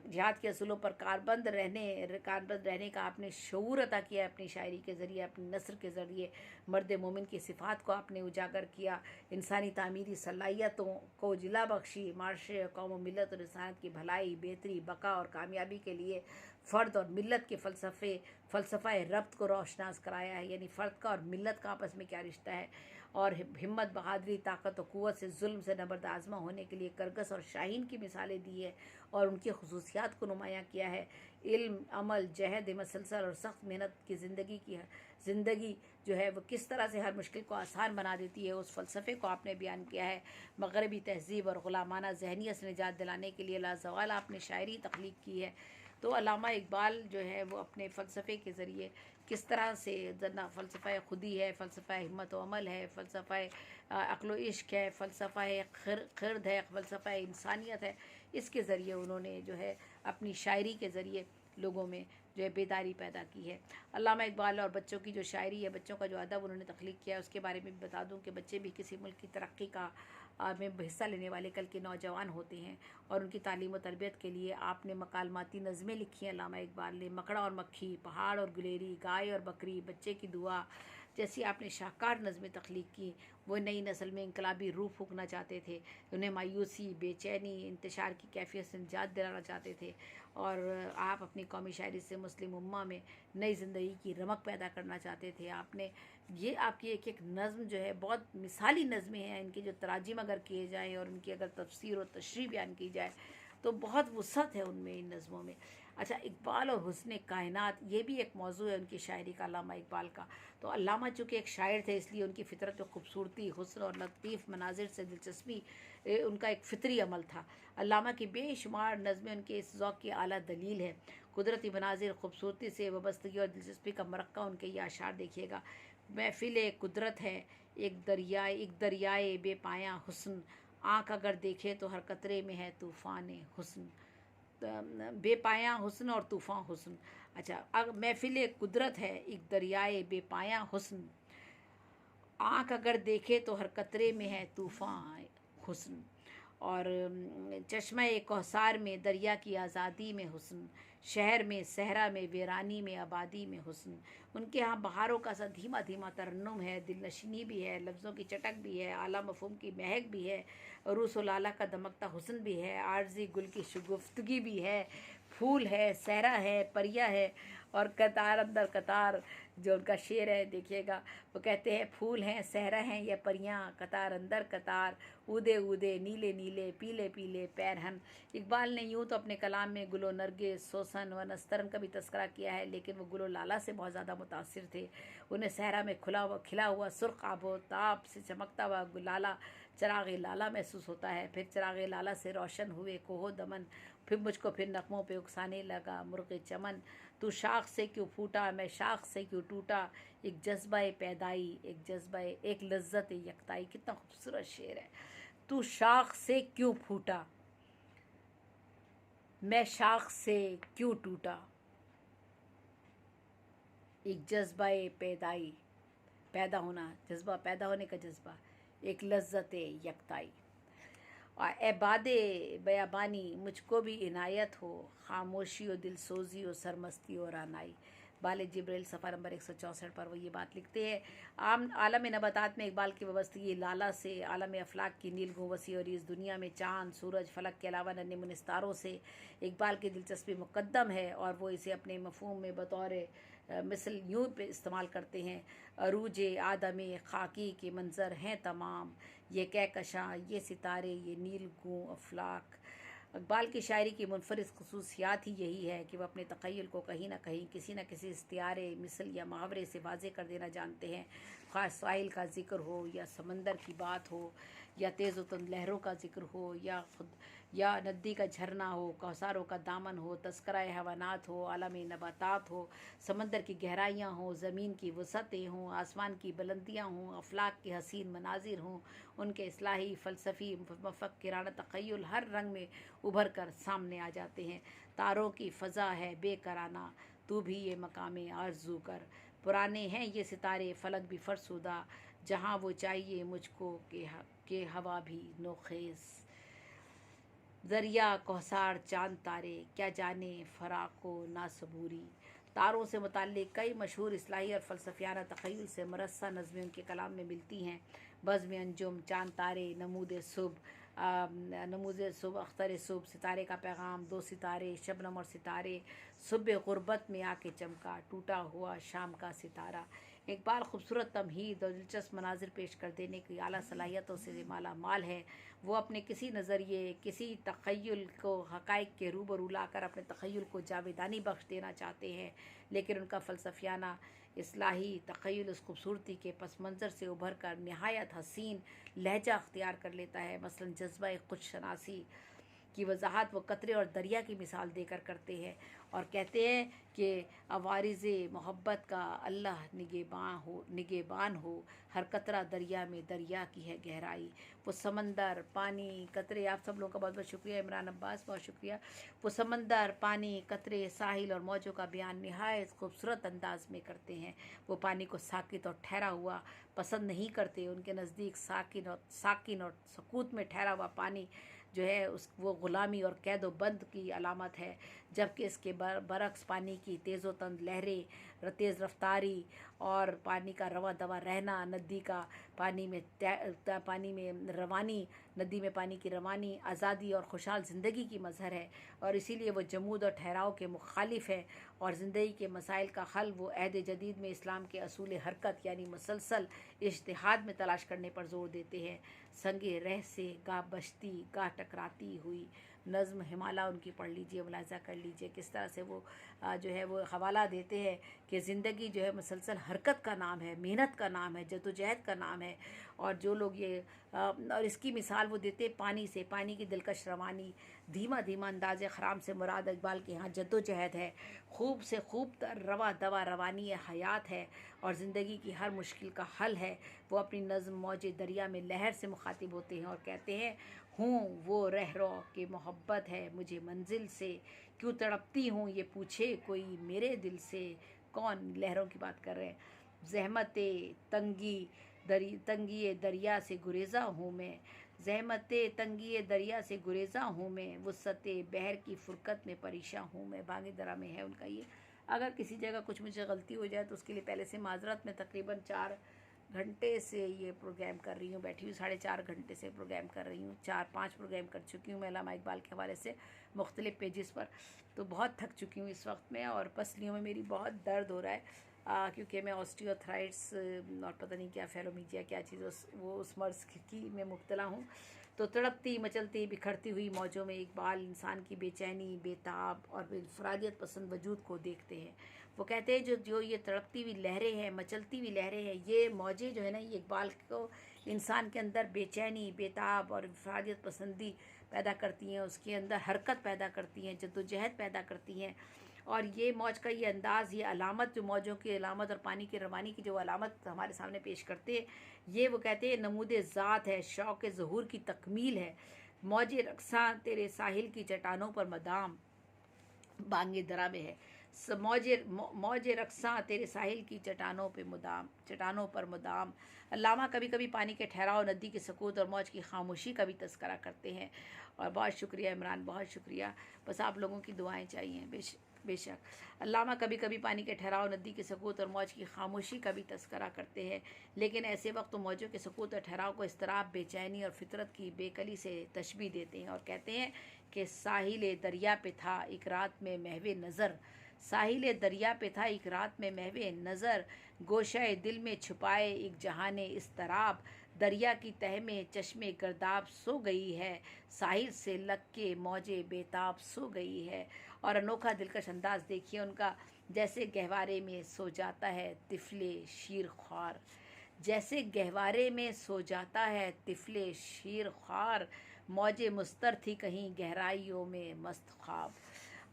जिहाद के असूलों पर कारबंद रहने का आपने शऊर अता किया है। अपनी शायरी के ज़रिए, अपनी नस्र के ज़रिए मर्द मोमिन की सिफ़ात को आपने उजागर किया, इंसानी तामीरी सलाहियतों को जिला बख्शी, माशरे, कौम व मिलत और इंसानियत की भलाई, बेहतरी, बका और कामयाबी के लिए फ़र्द और मिलत के फ़लसफ़ा रब्त को रोशनास कराया है। यानी फ़र्द का और मिलत का आपस में क्या रिश्ता है, और हिम्मत, बहादुरी, ताकत और क़ुव्वत से जुल्म से नबर्द आज़मा होने के लिए करगस और शाहीन की मिसालें दी है, और उनकी खुसूसियात को नुमायाँ किया है। इल्म, अमल, जहद, मसलसल और सख्त मेहनत की ज़िंदगी जो है वो किस तरह से हर मुश्किल को आसान बना देती है, उस फ़लसफ़े को आपने बयान किया है। मग़रबी तहज़ीब और ग़ुलामाना ज़हनियत से निजात दिलाने के लिए लाज़वाल आपने शायरी तख्लीक़ की है। तो अल्लामा इकबाल जो है वो अपने फ़लसफ़े के ज़रिए किस तरह से जना फ़लसफ़ा खुदी है, फ़लसफ़ा हिम्मत व अमल है, फ़लसफ़ा अक़्ल व इश्क़ है, फ़लसफ़ा ख़िर्द है, फ़लसफ़ा इंसानियत है, इसके ज़रिए उन्होंने जो है अपनी शायरी के ज़रिए लोगों में जो है बेदारी पैदा की है। अल्लामा इकबाल और बच्चों की जो शायरी है, बच्चों का जो अदब उन्होंने तख्लीक़ किया है, उसके बारे में भी बता दूं कि बच्चे भी किसी मुल्क की तरक्की का में हिस्सा लेने वाले कल के नौजवान होते हैं, और उनकी तालीम व तरबियत के लिए आपने मकालमाती नज़में लिखी हैं अल्लामा इकबाल ने। मकड़ा और मक्खी, पहाड़ और गुलेरी, गाय और बकरी, बच्चे की दुआ जैसी आपने शाहकार नज़में तख्लीक़ की। वो नई नस्ल में इनकलाबी रूह फूंकना चाहते थे, उन्हें मायूसी, बेचैनी, इंतशार की कैफियत से निजात दिलाना चाहते थे, और आप अपनी कौमी शायरी से मुस्लिम उम्मा में नई ज़िंदगी की रमक पैदा करना चाहते थे। आपने ये आपकी एक एक नज़्म जो है बहुत मिसाली नज़में हैं, इनकी जो तराजिम अगर किए जाएँ और उनकी अगर तफसीर और तशरीह बयान की जाए तो बहुत वुसअत है उनमें, इन नज़मों में। अच्छा, इकबाल और हुस्न कायनात ये भी एक मौजू है उनकी शायरी का, अल्लामा इकबाल का। तो अल्लामा चूँकि एक शायर थे, इसलिए उनकी फ़ितरत में खूबसूरती, हुस्न और लतीफ़ मनाजिर से दिलचस्पी उनका एक फ़ितरी अमल था। अल्लामा की बेशुमार नज़में उनके इस ज़ौक़ की आला दलील है। कुदरती मनाजिर, खूबसूरती से वाबस्तगी और दिलचस्पी का मरक़्क़ा उनके ये अशार देखिएगा। महफ़िल कुदरत है एक दरियाए बेपाया हुस्न, आँख अगर देखे तो हर कतरे में है तूफ़ान हुस्न। बेपाया हुस्न और तूफ़ान हुस्न। अच्छा, महफ़िल कुदरत है एक दरियाए बेपाया हुस्न, आँख अगर देखे तो हर कतरे में है तूफ़ान हुस्न। और चश्मा कौसार में दरिया की आज़ादी में हुस्न, शहर में सहरा में वीरानी में आबादी में हुस्न। उनके यहाँ बहारों का सा धीमा धीमा तरन्नुम है, दिलनशीनी भी है, लफ्ज़ों की चटक भी है, आला मफ़हूम की महक भी है, रूस लाला का दमकता हुस्न भी है, आर्ज़ी गुल की शुगुफ्तगी भी है, फूल है, सहरा है, परिया है, और कतार अंदर कतार जो उनका शेर है देखिएगा, वो कहते हैं फूल हैं, सहरा हैं या परियां, कतार अंदर कतार, ऊदे ऊदे नीले नीले पीले पीले पैरहन। इकबाल ने यूँ तो अपने कलाम में गुलो नरगिस, सोसन व नस्तरन का भी तस्करा किया है, लेकिन वो गुलो लाला से बहुत ज़्यादा मुतासिर थे। उन्हें सहरा में खिला हुआ सुर्ख आबो ताप से चमकता हुआ गुलाला चराग़ लाला महसूस होता है। फिर चराग़ लाला से रोशन हुए कोहो दमन, फिर मुझको फिर नग़मों पे उकसाने लगा मुर्ग़ चमन। तू शाख से क्यों फूटा, मैं शाख से क्यों टूटा, एक जज्बा पैदाई, एक जज्बा एक लज्जत यकताई। कितना खूबसूरत शेर है। तू शाख से क्यों फूटा, मैं शाख से क्यों टूटा, एक जज्बा पैदाई, पैदा होना, जज्बा पैदा होने का जज्बा, एक लज्जत यकताई। और एबादे बयाबानी मुझको भी इनायत हो, खामोशी और दिलसोजी और सरमस्ती और आनाई। बाल जिब्राइल सफ़ा नंबर 164 पर वो ये बात लिखते हैं। आलम नबातात में इकबाल की वाबस्तगी लाला से, आलम अफलाक की नील वसी और इस दुनिया में चाँद सूरज फलक के अलावा नन्हे मुन्ने सितारों से इकबाल की दिलचस्पी मुकद्दम है, और वो इसे अपने मफ़हूम में बतौर मिसल यूँ पे इस्तेमाल करते हैं। अरूज आदम खाकी के मंज़र हैं तमाम, ये कहकशां ये सितारे ये नील गूं अफलाक। इकबाल की शायरी की मुनफरिद खसूसियात ही यही है कि वह अपने तख़य्युल को कहीं ना कहीं किसी न किसी इस्तियारे, मिसल या मुहावरे से वाज़े कर देना जानते हैं। ख़ास साहिल का ज़िक्र हो या समंदर की बात हो या तेज़ तुंद लहरों का ज़िक्र हो या खुद या नदी का झरना हो, कौसारों का दामन हो, तस्करा हवानात हो, आलम नबातात हो, समंदर की गहराइयाँ हों, ज़मीन की वसअतें हों, आसमान की बुलंदियाँ हों, अफलाक के हसीन मनाजिर हों, उनके इस्लाही फ़लसफ़ी मुफ़क्किराना तख़य्युल हर रंग में उभर कर सामने आ जाते हैं। तारों की फ़ज़ा है बेकराना, तू भी ये मकामे आरज़ू कर, पुराने हैं ये सितारे फ़लक भी फ़रसुदा, जहाँ वो चाहिए मुझको के हवा भी नोखेज़। दरिया कौसार चांद तारे क्या जाने फ़राक़ो नासबूरी। तारों से मुताल्लिक़ कई मशहूर इस्लाही और फ़लसफ़ियाना तख़य्युल से मुरस्सा नज़में उनके कलाम में मिलती हैं। बज़्म अंजुम, चांद तारे, नमूद सुबह, अख्तर सुबह, सितारे का पैगाम, दो सितारे, शबनम और सितारे, सुबह ग़ुरबत में आके चमका, टूटा हुआ शाम का सितारा। इकबाल खूबसूरत तमहीद और दिलचस्प मनाजिर पेश कर देने की आला सलाहियतों से माला माल है। वो अपने किसी नज़रिए, किसी तख़य्युल को हक़ाइक़ के रूबरू लाकर अपने तख़य्युल को जावेदानी बख्श देना चाहते हैं, लेकिन उनका फ़लसफ़ियाना इस्लाही तख़य्युल उस खूबसूरती के पस मंज़र से उभर कर नहायत हसीन लहजा अख्तियार कर लेता है। मसलन जज्बा खुदशनासी की वजाहत वो कतरे और दरिया की मिसाल देकर करते हैं, और कहते हैं कि अवारिज़ मोहब्बत का अल्लाह निगेबान हो, हर कतरा दरिया में दरिया की है गहराई। वो समंदर, पानी, कतरे, आप सब लोगों का बहुत बहुत शुक्रिया, इमरान अब्बास बहुत शुक्रिया। वो समंदर, पानी, कतरे, साहिल और मौजों का बयान निहायत खूबसूरत अंदाज में करते हैं। वो पानी को साकित और ठहरा हुआ पसंद नहीं करते। उनके नज़दीक साकिन और सकूत में ठहरा हुआ पानी जो है वो ग़ुलामी और कैद व बंद की अलामत है, जबकि इसके बरक्स पानी की तेज़ो तंद लहरें, तेज़ रफ्तारी और पानी का रवा दवा रहना, नदी का पानी में रवानी, नदी में पानी की रवानी आज़ादी और खुशहाल ज़िंदगी की मज़हर है। और इसीलिए वो जमूद और ठहराव के मुखालिफ है और ज़िंदगी के मसाइल का हल वो अहद जदीद में इस्लाम के असूल हरकत यानी मुसलसल इज्तिहाद में तलाश करने पर जोर देते हैं। संगे रह से गा बचती गा टकराती हुई नज़्म हिमाला उनकी पढ़ लीजिए, मुलाज़ा कर लीजिए किस तरह से वो जो है वो हवाला देते हैं कि ज़िंदगी जो है मुसलसल हरकत का नाम है, मेहनत का नाम है, जद्दोजहद का नाम है। और जो लोग ये और इसकी मिसाल वो देते पानी से, पानी की दिलकश रवानी, धीमा धीमा अंदाज़े ख़राम से मुराद इकबाल के यहाँ जद्दोजहद है, खूब से खूब तर रवा दवा रवानी हयात है और ज़िंदगी की हर मुश्किल का हल है। वो अपनी नज़्म मौजे दरिया में लहर से मुखातिब होते हैं और कहते हैं, हूँ वो रहरो कि मोहब्बत है मुझे मंजिल से, क्यों तड़पती हूँ ये पूछे कोई मेरे दिल से। कौन लहरों की बात कर रहे हैं? ज़हमते तंगी दरिया से गुरेज़ा हूँ मैं, ज़हमते तंगी दरिया से गुरेज़ा हूँ मैं, वुस्अते बहर की फ़ुरक़त में परेशान हूँ मैं। बांगे दरा में है उनका ये। अगर किसी जगह कुछ मुझे गलती हो जाए तो उसके लिए पहले से माजरत। मैं तकरीबन 4 घंटे से ये प्रोग्राम कर रही हूँ, बैठी हूँ 4.5 घंटे से प्रोग्राम कर रही हूँ। 4-5 प्रोग्राम कर चुकी हूँ मैं अल्लामा इकबाल के हवाले से मुख्तलिफ़ पेजेस पर। तो बहुत थक चुकी हूँ इस वक्त में और पसलियों में मेरी बहुत दर्द हो रहा है क्योंकि मैं ऑस्टियोथराइटिस और पता नहीं क्या फेलोमीजिया क्या चीज़ वो उस मर्ज़ की में मुब्तला हूँ। तो तड़पती मचलती बिखरती हुई मौजों में इकबाल इंसान की बेचैनी, बेताब और इंफरादियत पसंद वजूद को देखते हैं। वो कहते हैं जो ये तड़पती हुई लहरें हैं, मचलती हुई लहरें हैं, ये मौजें जो है ना, ये इकबाल को इंसान के अंदर बेचैनी, बेताब और इंफरादियत पसंदी पैदा करती हैं, उसके अंदर हरकत पैदा करती हैं, जद्दोजहद पैदा करती हैं। और ये मौज का ये अंदाज़, ये अलामत, जो मौजों की अलामत और पानी की रवानी की जो अलामत हमारे सामने पेश करते हैं, ये वो कहते हैं नमूदे ज़ात है, शौक़ ज़हूर की तकमील है। मौजे रक्सा तेरे साहिल की चट्टानों पर मदाम, बांगे दरा में है। मौजे रक्सा तेरे साहिल की चट्टानों पर मुदाम। अल्लामा कभी कभी पानी के ठहराव, नदी की सकूत और मौज की खामोशी का भी तस्करा करते हैं। और बहुत शुक्रिया इमरान, बहुत शुक्रिया। बस आप लोगों की दुआएं चाहिए बेशक। अल्लामा कभी कभी पानी के ठहराव, नदी की सकूत और मौज की खामोशी का भी तस्करा करते हैं, लेकिन ऐसे वक्त तो मौजों के सकूत और ठहराव को इस्तराब, बेचैनी और फितरत की बेकली से तशबीह देते हैं और कहते हैं कि साहिल दरिया पे था एक रात में महवे नज़र, साहिल दरिया पे था एक रात में महवे नज़र, गोशाए दिल में छुपाए एक जहाने इस्तराब, दरिया की तह में चश्मे गर्दाब सो गई है, साहिल से लग के मौजे बेताब सो गई है। और अनोखा दिलकश अंदाज देखिए उनका, जैसे गहवारे में सो जाता है तिफले शीर ख्वार, जैसे गहवारे में सो जाता है तिफले शीर ख्वार, मौजे मुस्तर थी कहीं गहराइयों में मस्त ख्वाब।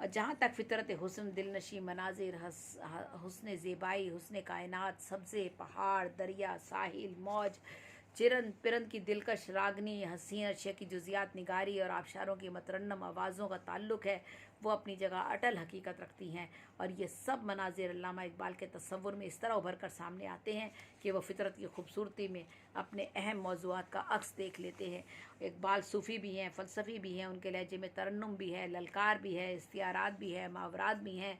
और जहाँ तक फ़ितरत हुस्न, दिलनशी मनाजिर, हुस्न ज़ेबाई, हुस्न कायनात, सब्ज़े पहाड़, दरिया, साहिल, मौज, चिरन पिरन की दिलकश रागनी, हसीन अशिया की जुजियात निगारी और आबशारों की मतरन्नम आवाज़ों का ताल्लुक़ है, वो अपनी जगह अटल हकीकत रखती हैं। और ये सब मनाजिर अल्लामा इकबाल के तसव्वुर में इस तरह उभर कर सामने आते हैं कि वह फ़ितरत की खूबसूरती में अपने अहम मौज़ूआत का अक्स देख लेते हैं। इकबाल सूफ़ी भी हैं, फ़लसफ़ी भी हैं, उनके लहजे में तरन्नुम भी है, ललकार भी है, इस्तियारात भी है, मावरात भी हैं,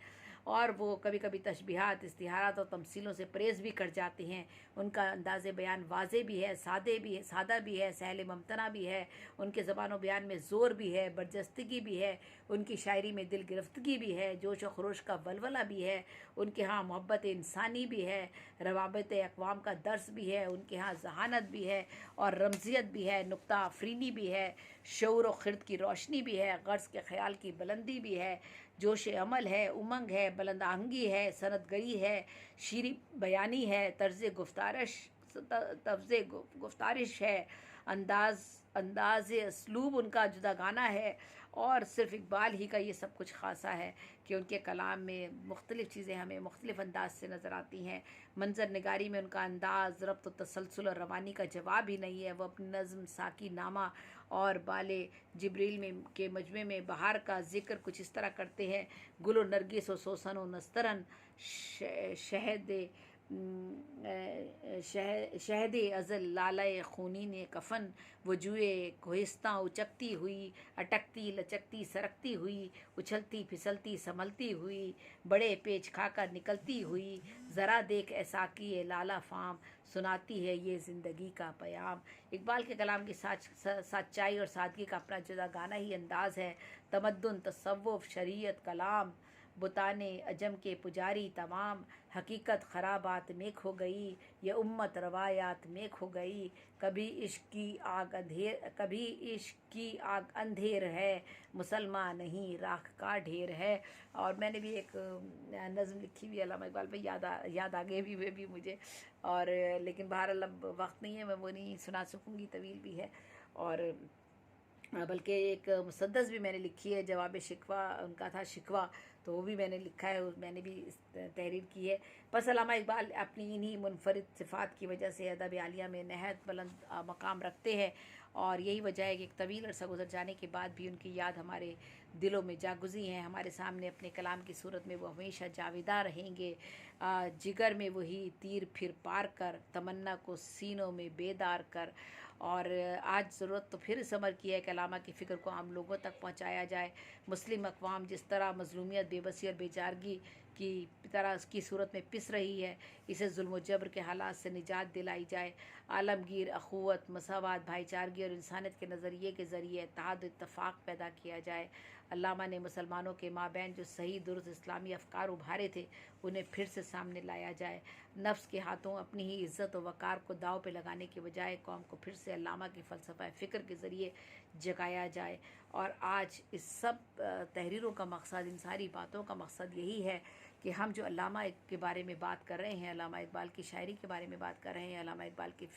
और वो कभी कभी तशबीहात, इस्तिहारात और तमसीलों से परहेज़ भी कर जाते हैं। उनका अंदाज़ बयान वाज़े भी है, सादा भी है, सहल मुमतना भी है, उनके ज़बान बयान में ज़ोर भी है, बरजस्तगी भी है, उनकी शायरी में दिल गिरफ्तगी भी है, जोश व खरोश का वलवला भी है, उनके यहाँ मोहब्बत इंसानी भी है, रवाबत अक़वाम का दर्स भी है, उनके यहाँ जहानत भी है और रमज़ियत भी है, नुक्ता आफरीनी भी है, शऊर व खिरद की रोशनी भी है, गर्ज़ के ख़याल की बुलंदी भी है, जोश अमल है, उमंग है, बुलंद आहंगी है, सनदगरी है, शीरी बयानी है, तर्ज़ गुफ्तारिश है, अंदाज असलूब उनका जुदा गाना है। और सिर्फ़ इकबाल ही का ये सब कुछ ख़ासा है कि उनके कलाम में मुख्तलिफ़ चीज़ें हमें मुख्तलिफ़ अंदाज से नज़र आती हैं। मंज़र निगारी में उनका अंदाज़, रब्त, तसलसल और रवानी का जवाब ही नहीं है। वो अपनी नज़्म साकी नामा और बाले जिब्रील में के मजमे में बहार का ज़िक्र कुछ इस तरह करते हैं। गुल नरगिस व सोसन व नस्तरन शहद शहद अज़ल लालय खूनी ने कफन वजूए कोहिस्तां उचकती हुई, अटकती लचकती सरकती हुई, उछलती फिसलती संभलती हुई, बड़े पेच खाकर निकलती हुई, ज़रा देख ऐसा की ये लाला फाम, सुनाती है ये ज़िंदगी का पयाम। इकबाल के कलाम की सच्चाई और सादगी का अपना जुदा गाना ही अंदाज़ है। तमद्दुन तसव्वुफ़ शरीयत कलाम बुताने अजम के पुजारी तमाम, हकीकत खराबात में खो गई, ये उम्मत रवायात में खो गई, कभी इश्क की आग अंधेर है, मुसलमान नहीं राख का ढेर है। और मैंने भी एक नज़्म लिखी हुई अल्लामा इकबाल पे, याद आ गए भी वे भी मुझे। और लेकिन बहरहाल अब वक्त नहीं है, मैं वो नहीं सुना सकूँगी, तवील भी है। और बल्कि एक मुसद्दस भी मैंने लिखी है, जवाब शिकवा उनका था, शिकवा, तो वो भी मैंने लिखा है, मैंने भी तहरीर की है। बस अल्लामा इकबाल अपनी इन्हीं मुनफरिद सिफ़ात की वजह से अदब आलिया में नहायत बुलंद मकाम रखते हैं। और यही वजह है कि एक तवील अरसा गुजर जाने के बाद भी उनकी याद हमारे दिलों में जागुज़ी हैं। हमारे सामने अपने कलाम की सूरत में वो हमेशा जावेदा रहेंगे। जिगर में वही तीर फिर पार कर, तमन्ना को सीनों में बेदार कर। और आज ज़रूरत तो फिर इस अमर की है कि अल्लामा की फ़िक्र को आम लोगों तक पहुँचाया जाए। मुस्लिम अक़वाम जिस तरह मज़लूमियत, बेबसी और बेचारगी की तरह की सूरत में पिस रही है, इसे जुल्म जबर के हालात से निजात दिलाई जाए। आलमगीर अखुवत, मसावत, भाईचारगी और इंसानियत के नज़रिए के ज़रिए इत्तेहाद इत्तफ़ाक़ पैदा किया जाए। अल्लामा ने मुसलमानों के माबैन जो सही दुरुस्त इस्लामी अफ़कार उभारे थे, उन्हें फिर से सामने लाया जाए। नफ्स के हाथों अपनी ही इज़्ज़त और वक़ार को दाव पे लगाने के बजाय कौम को फिर से अल्लामा की फ़लसफ़ा फ़िक्र के ज़रिए जगाया जाए। और आज इस सब तहरीरों का मकसद, इन सारी बातों का मकसद यही है कि हम जो अल्लामा के बारे में बात कर रहे हैं, अल्लामा इकबाल की शायरी के बारे में बात कर रहे हैं, अल्लामा इकबाल की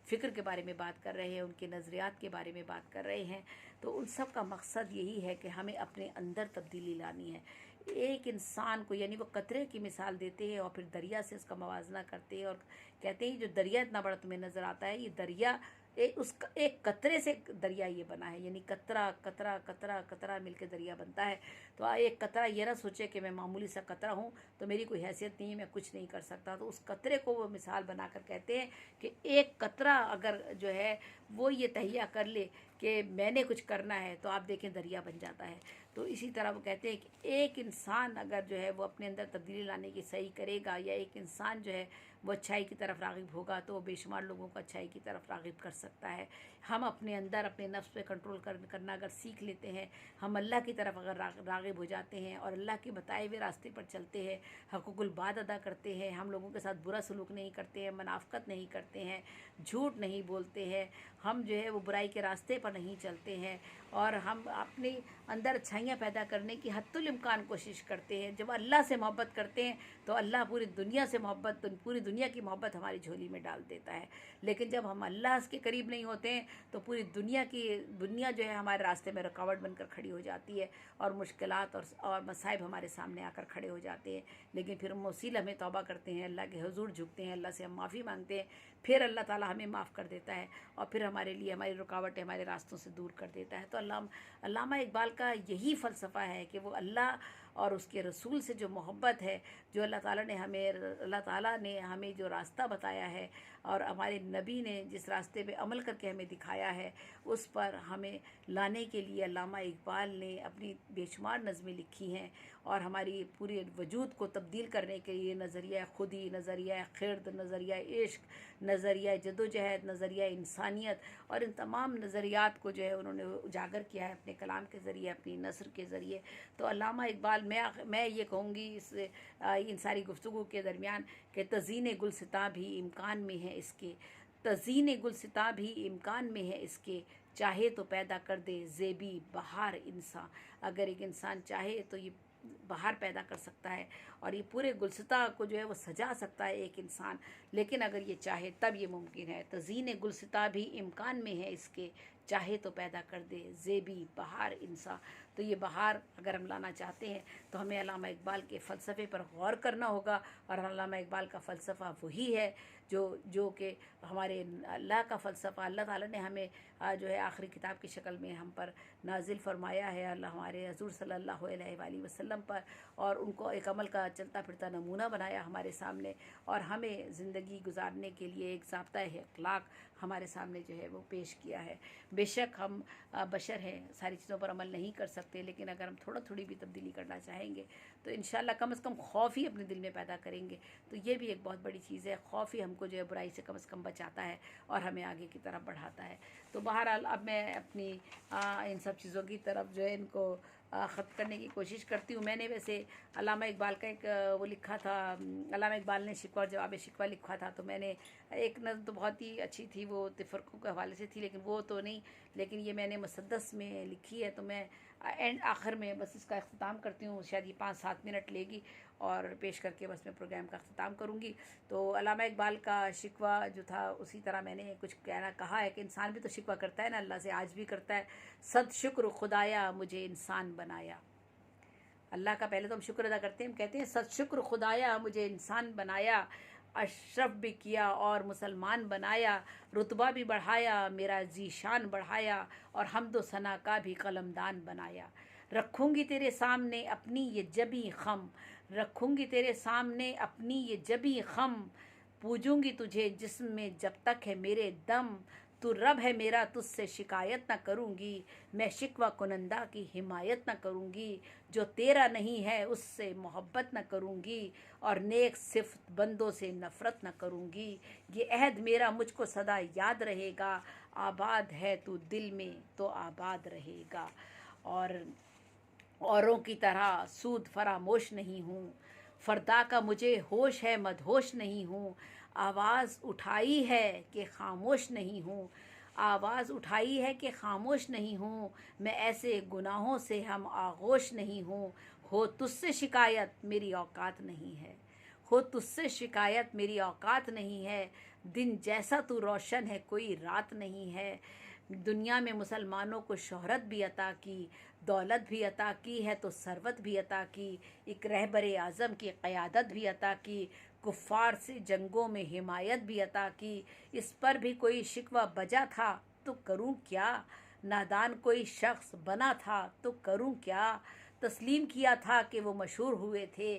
फ़िक्र के बारे में बात कर रहे हैं, उनके नज़रियात के बारे में बात कर रहे हैं, तो उन सब का मकसद यही है कि हमें अपने अंदर तब्दीली लानी है। एक इंसान को, यानी वो कतरे की मिसाल देते हैं और फिर दरिया से उसका मवाजना करते हैं और कहते हैं जो दरिया इतना बड़ा तुम्हें नज़र आता है, ये दरिया उसका एक कतरे से दरिया ये बना है, यानी कतरा कतरा कतरा कतरा मिलकर दरिया बनता है। तो एक कतरा ये ना सोचे कि मैं मामूली सा कतरा हूँ तो मेरी कोई हैसियत नहीं है, मैं कुछ नहीं कर सकता। तो उस कतरे को वो मिसाल बनाकर कहते हैं कि एक कतरा अगर जो है वो ये तहिया कर ले कि मैंने कुछ करना है, तो आप देखें दरिया बन जाता है। तो इसी तरह वो कहते हैं कि एक इंसान अगर जो है वो अपने अंदर तब्दीली लाने की सही करेगा, या एक इंसान जो है वो अच्छाई की तरफ राग़िब होगा, तो वो बेशुमार लोगों को अच्छाई की तरफ राग़िब कर सकता है। हम अपने अंदर अपने नफ्स पे कंट्रोल करना अगर सीख लेते हैं, हम अल्लाह की तरफ अगर राग़िब हो जाते हैं और अल्लाह के बताए हुए रास्ते पर चलते हैं, हक़ूक़ुल बाद अदा करते हैं, हम लोगों के साथ बुरा सलूक नहीं करते हैं, मुनाफ़क़त नहीं करते हैं, झूठ नहीं बोलते हैं, हम जो है वो बुराई के रास्ते पर नहीं चलते हैं, और हम अपने अंदर अच्छाइयाँ पैदा करने की हद्दुल इम्कान कोशिश करते हैं। जब अल्लाह से मोहब्बत करते हैं तो अल्लाह पूरी दुनिया से मोहब्बत, पूरी दुनिया की मोहब्बत हमारी झोली में डाल देता है। लेकिन जब हम अल्लाह के करीब नहीं होते हैं तो पूरी दुनिया जो है हमारे रास्ते में रुकावट बनकर खड़ी हो जाती है, और मुश्किलात और मसाइब हमारे सामने आकर खड़े हो जाते हैं। लेकिन फिर हम उसी लम्हे तौबा करते हैं, अल्लाह के हुजूर झुकते हैं, अल्लाह से हम माफ़ी मांगते हैं, फिर अल्लाह ताला हमें माफ़ कर देता है और फिर हमारे लिए हमारी रुकावटें हमारे रास्तों से दूर कर देता है। तो अल्लामा इकबाल का यही फ़लसफ़ा है कि वो अल्लाह और उसके रसूल से जो मोहब्बत है, जो अल्लाह ताला ने हमें जो रास्ता बताया है और हमारे नबी ने जिस रास्ते पे अमल करके हमें दिखाया है, उस पर हमें लाने के लिए अल्लामा इकबाल ने अपनी बेशुमार नज़में लिखी हैं और हमारी पूरे वजूद को तब्दील करने के लिए नज़रिया खुदी, नज़रिया ख़िर्द, नज़रिया इश्क, नज़रिया जदोजहद, नज़रिया इंसानियत और इन तमाम नज़रियात को जो है उन्होंने उजागर किया है अपने कलाम के ज़रिए, अपनी नस्र के ज़रिए। तो अल्लामा इकबाल, मैं ये कहूँगी इन सारी गुफ्तगू के दरमियान कि तज़ीन गुलसितां भी इम्कान में है इसके, तज़ीन गुलसितां भी इम्कान में है इसके, चाहे तो पैदा कर दे ज़ेबी बहार इंसान। अगर एक इंसान चाहे तो बाहर पैदा कर सकता है और ये पूरे गुलसिता को जो है वो सजा सकता है एक इंसान, लेकिन अगर ये चाहे तब ये मुमकिन है। तज़ीन गुलसिता भी इम्कान में है इसके, चाहे तो पैदा कर दे ज़ेबी बहार इंसान। तो ये बहार अगर हम लाना चाहते हैं तो हमें अल्लामा इकबाल के फ़लसफ़े पर गौर करना होगा, और अल्लामा इकबाल का फ़लसफ़ा वही है जो कि हमारे अल्लाह का फ़लसफ़ा, अल्लाह ताला ने हमें जो है आखिरी किताब की शक्ल में हम पर नाजिल फरमाया है, अल्लाह हमारे हज़ूर सल्लल्लाहु अलैहि वसल्लम पर, और उनको एक अमल का चलता फिरता नमूना बनाया हमारे सामने, और हमें ज़िंदगी गुजारने के लिए एक ज़ाब्ता है अखलाक हमारे सामने जो है वो पेश किया है। बेशक हम बशर हैं, सारी चीज़ों पर अमल नहीं कर सकते, लेकिन अगर हम थोड़ी भी तब्दीली करना चाहेंगे तो इंशाल्लाह कम से कम खौफ ही अपने दिल में पैदा करेंगे। तो ये भी एक बहुत बड़ी चीज़ है, खौफ ही हमको जो है बुराई से कम बचाता है और हमें आगे की तरफ बढ़ाता है। तो बहरहाल अब मैं अपनी इन सब चीज़ों की तरफ जो है इनको ख़त्म करने की कोशिश करती हूँ। मैंने वैसे अल्लामा इकबाल का एक वो लिखा था, अल्लामा इकबाल ने शिकवा और जवाब शिकवा लिखा था, तो मैंने एक नज़्म तो बहुत ही अच्छी थी, वो तफरक़ों के हवाले से थी, लेकिन वो तो नहीं, लेकिन ये मैंने मुसद्दस में लिखी है। तो मैं आखिर में बस इसका अख्ताम करती हूँ, शायद ये 5-7 मिनट लेगी और पेश करके बस मैं प्रोग्राम का अख्ताम करूँगी। तो अल्लामा इकबाल का शिकवा जो था उसी तरह मैंने कुछ कहना कहा है कि इंसान भी तो शिकवा करता है ना, अल्लाह से आज भी करता है। सद शुक्र खुदाया मुझे इंसान बनाया। अल्लाह का पहले तो हम शुक्र अदा करते हैं, हम कहते हैं सद शुक्र खुदाया मुझे इंसान बनाया, अशरफ भी किया और मुसलमान बनाया, रुतबा भी बढ़ाया मेरा जीशान बढ़ाया, और हमदो सना का भी कलमदान बनाया। रखूँगी तेरे सामने अपनी ये जबी खम, रखूँगी तेरे सामने अपनी ये जबी खम, पूजूंगी तुझे जिस्म में जब तक है मेरे दम, तू रब है मेरा तुझसे शिकायत न करूँगी, मैं शिकवा कुनंदा की हिमायत न करूँगी, जो तेरा नहीं है उससे मोहब्बत न करूँगी, और नेक सिफ्त बंदों से नफ़रत न करूँगी। ये अहद मेरा मुझको सदा याद रहेगा, आबाद है तू दिल में तो आबाद रहेगा। और औरों की तरह सूद फरामोश नहीं हूँ, फ़रदा का मुझे होश है मदहोश नहीं हूँ, आवाज़ उठाई है कि खामोश नहीं हूँ, आवाज़ उठाई है कि खामोश नहीं हूँ, मैं ऐसे गुनाहों से हम आगोश नहीं हूँ, हो तुझसे शिकायत मेरी औकात नहीं है, हो तुझसे शिकायत मेरी औकात नहीं है, दिन जैसा तू रोशन है कोई रात नहीं है। दुनिया में मुसलमानों को शोहरत भी अता की, दौलत भी अता की है तो सरवत भी अता की, एक रहबर आज़म की क़यादत भी अता की, कुफ़ार से जंगों में हिमायत भी अता की। इस पर भी कोई शिकवा बजा था तो करूं क्या, नादान कोई शख्स बना था तो करूं क्या, तस्लीम किया था कि वो मशहूर हुए थे,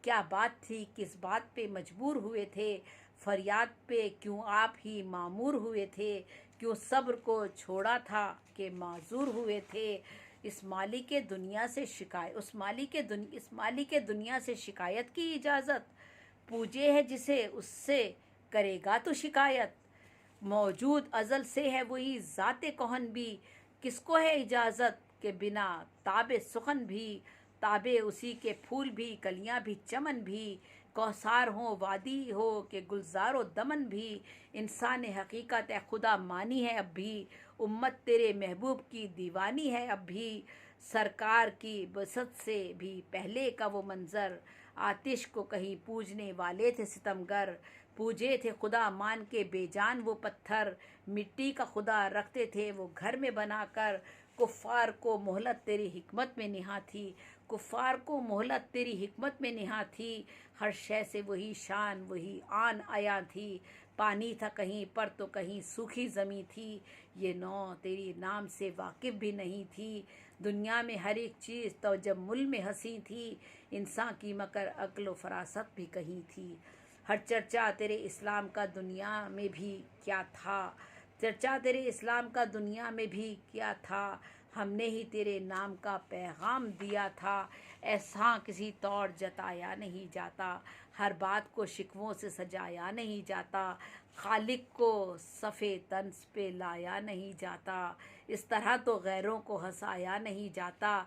क्या बात थी किस बात पे मजबूर हुए थे, फरियाद पे क्यों आप ही मामूर हुए थे, क्यों सब्र को छोड़ा था कि माजूर हुए थे। इस मालिक के दुनिया से शिकायत इस मालिक के दुनिया से शिकायत की इजाज़त, पूजे है जिसे उससे करेगा तो शिकायत, मौजूद अज़ल से है वही ज़ाते कौन भी, किसको है इजाज़त के बिना ताबे सुखन भी, ताबे उसी के फूल भी कलियां भी चमन भी, कौसार हो वादी हो के गुलजारो दमन भी, इंसान हकीकत है खुदा मानी है अब भी, उम्मत तेरे महबूब की दीवानी है अब भी, सरकार की बसत से भी पहले का वो मंज़र, आतिश को कहीं पूजने वाले थे सितमगर, पूजे थे खुदा मान के बेजान वो पत्थर, मिट्टी का खुदा रखते थे वो घर में बनाकर, कुफ़ार को मोहलत तेरी हिकमत में निहा थी, कुफ़ार को मोहलत तेरी हिकमत में निहा थी, हर शय से वही शान वही आन आया थी, पानी था कहीं पर तो कहीं सूखी ज़मी थी, ये नौ तेरी नाम से वाकिफ़ भी नहीं थी, दुनिया में हर एक चीज़ तो जब मुल में हंसी थी, इंसान की मकर अक्ल व फरासत भी कहीं थी। हर चर्चा तेरे इस्लाम का दुनिया में भी क्या था, चर्चा तेरे इस्लाम का दुनिया में भी क्या था, हमने ही तेरे नाम का पैगाम दिया था, ऐसा किसी तौर जताया नहीं जाता, हर बात को शिकवों से सजाया नहीं जाता, खालिक को सफ़े तंज पे लाया नहीं जाता, इस तरह तो गैरों को हंसाया नहीं जाता,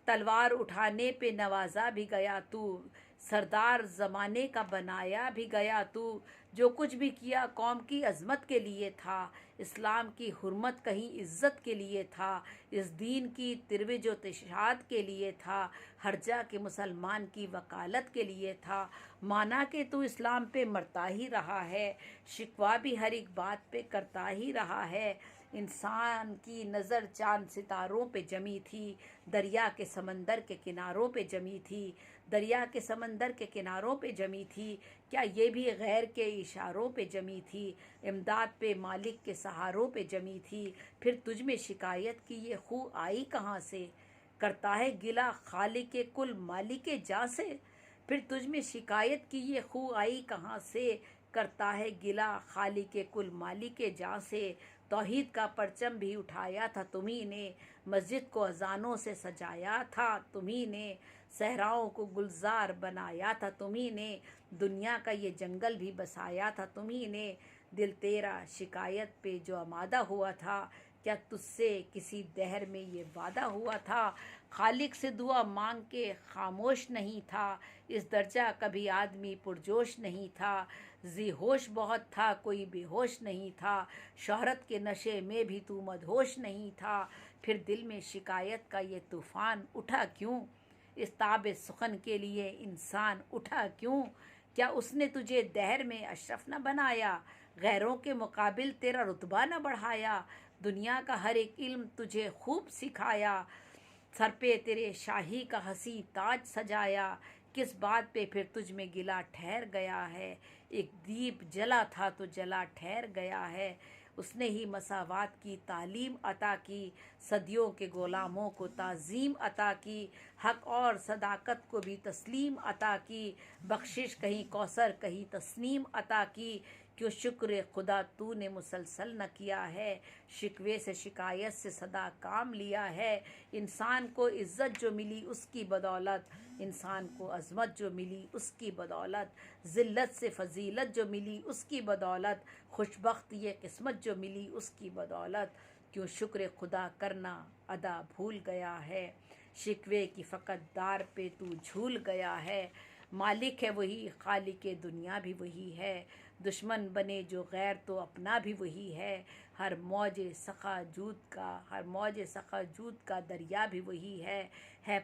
तलवार उठाने पे नवाजा भी गया तू, सरदार ज़माने का बनाया भी गया तू। जो कुछ भी किया कौम की अज़मत के लिए था, इस्लाम की हुर्मत कहीं इज़्ज़त के लिए था, इस दीन की तिरविज व तिशात के लिए था, हर्जा के मुसलमान की वकालत के लिए था। माना कि तू इस्लाम पे मरता ही रहा है, शिकवा भी हर एक बात पे करता ही रहा है। इंसान की नज़र चांद सितारों पे जमी थी, दरिया के समंदर के किनारों पे जमी थी, दरिया के समंदर के किनारों पे जमी थी। क्या ये भी गैर के इशारों पे जमी थी, इमदाद पे मालिक के सहारों पे जमी थी। फिर तुझ में शिकायत की ये खू आई कहाँ से, करता है गिला खालिक के कुल मालिक जा से। फिर तुझ में शिकायत की ये खू आई कहाँ से, करता है गिला खालिक के कुल मालिक जा से। तौहीद का परचम भी उठाया था तुम्ही ने, मस्जिद को अजानों से सजाया था तुम्ही ने, सहराओं को गुलजार बनाया था तुम्ही ने, दुनिया का ये जंगल भी बसाया था तुम्ही ने। दिल तेरा शिकायत पे जो आमादा हुआ था, क्या तुझसे किसी दहर में ये वादा हुआ था। खालिक से दुआ मांग के खामोश नहीं था, इस दर्जा कभी आदमी पुरजोश नहीं था। जी होश बहुत था कोई बेहोश नहीं था, शोहरत के नशे में भी तू मदहोश नहीं था। फिर दिल में शिकायत का ये तूफ़ान उठा क्यों, इस ताब सुखन के लिए इंसान उठा क्यों। क्या उसने तुझे दहर में अशरफ न बनाया, गैरों के मुकाबिल तेरा रुतबा न बढ़ाया। दुनिया का हर एक इल्म तुझे खूब सिखाया, सर पे तेरे शाही का हसी ताज सजाया। किस बात पे फिर तुझ में गिला ठहर गया है, एक दीप जला था तो जला ठहर गया है। उसने ही मसावात की तालीम अता की, सदियों के गुलामों को ताज़ीम अता की, हक और सदाकत को भी तस्लीम अता की। बख्शिश कहीं कौसर कहीं तस्नीम अता की, क्यों शुक्र खुदा तूने मुसलसल न किया है, शिकवे से शिकायत से सदा काम लिया है। इंसान को इज़्ज़त जो मिली उसकी बदौलत, इंसान को अज़मत जो मिली उसकी बदौलत, ज़िल्लत से फ़जीलत जो मिली उसकी बदौलत, खुशबख्त ये किस्मत जो मिली उसकी बदौलत। क्यों शुक्र खुदा करना अदा भूल गया है, शिकवे की फ़कत दार पे तू झूल गया है। मालिक है वही, खालिक दुनिया भी वही है, दुश्मन बने जो गैर तो अपना भी वही है। हर मौज सखा जूद का दरिया भी वही है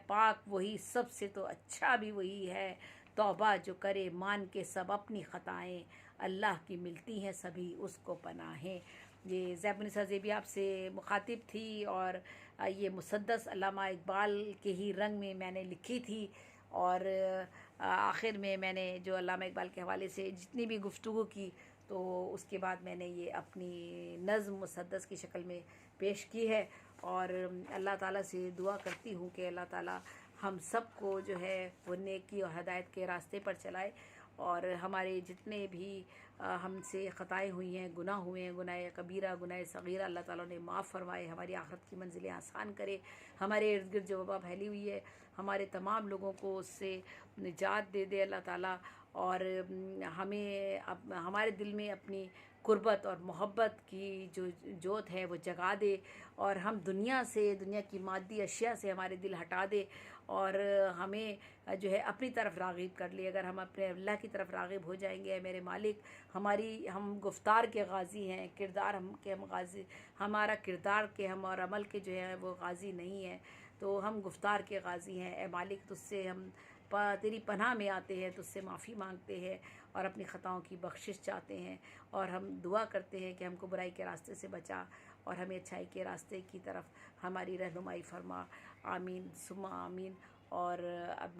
पाक वही सबसे तो अच्छा भी वही है। तौबा जो करे मान के सब अपनी ख़ताएँ, अल्लाह की मिलती हैं सभी उसको पनाहें। ये ज़ैब ज़ेबी आपसे मुखातिब थी, और ये मुसद्दस अल्लामा इकबाल के ही रंग में मैंने लिखी थी। और आखिर में मैंने जो अल्लामा इकबाल के हवाले से जितनी भी गुफ्तगू की, तो उसके बाद मैंने ये अपनी नज़्म मुसद्दस की शक्ल में पेश की है। और अल्लाह ताला से दुआ करती हूँ कि अल्लाह ताला हम सब को जो है वो नेकी और हदायत के रास्ते पर चलाए, और हमारे जितने भी हमसे ख़ताएँ हुई हैं, गुनाह हुए हैं, गुनाह कबीरा गुनाह सगीरा, अल्लाह ताला ने माफ़ फरमाए, हमारी आखिरत की मंजिलें आसान करे। हमारे इर्द गिर्द जो वबा फैली हुई है, हमारे तमाम लोगों को उससे निजात दे दे अल्लाह ताला। और हमें हमारे दिल में अपनी कुर्बत और मोहब्बत की जो जोत है वो जगा दे, और हम दुनिया की मादी अशिया से हमारे दिल हटा दे, और हमें जो है अपनी तरफ राग़िब कर ले। अगर हम अपने अल्लाह की तरफ राग़िब हो जाएंगे, मेरे मालिक हम गुफ्तार के गाज़ी हैं, किरदार हम गाज़ी, हमारा किरदार के हम और अमल के जो है वो गाज़ी नहीं है, तो हम गुफ्तार के गाज़ी हैं। ए मालिक, तुझसे हम तेरी पनाह में आते हैं, तुझसे माफ़ी मांगते हैं और अपनी ख़ताओं की बख्शिश चाहते हैं, और हम दुआ करते हैं कि हमको बुराई के रास्ते से बचा और हमें अच्छाई के रास्ते की तरफ हमारी रहनुमाई फरमा। आमीन सुम्मा आमीन। और अब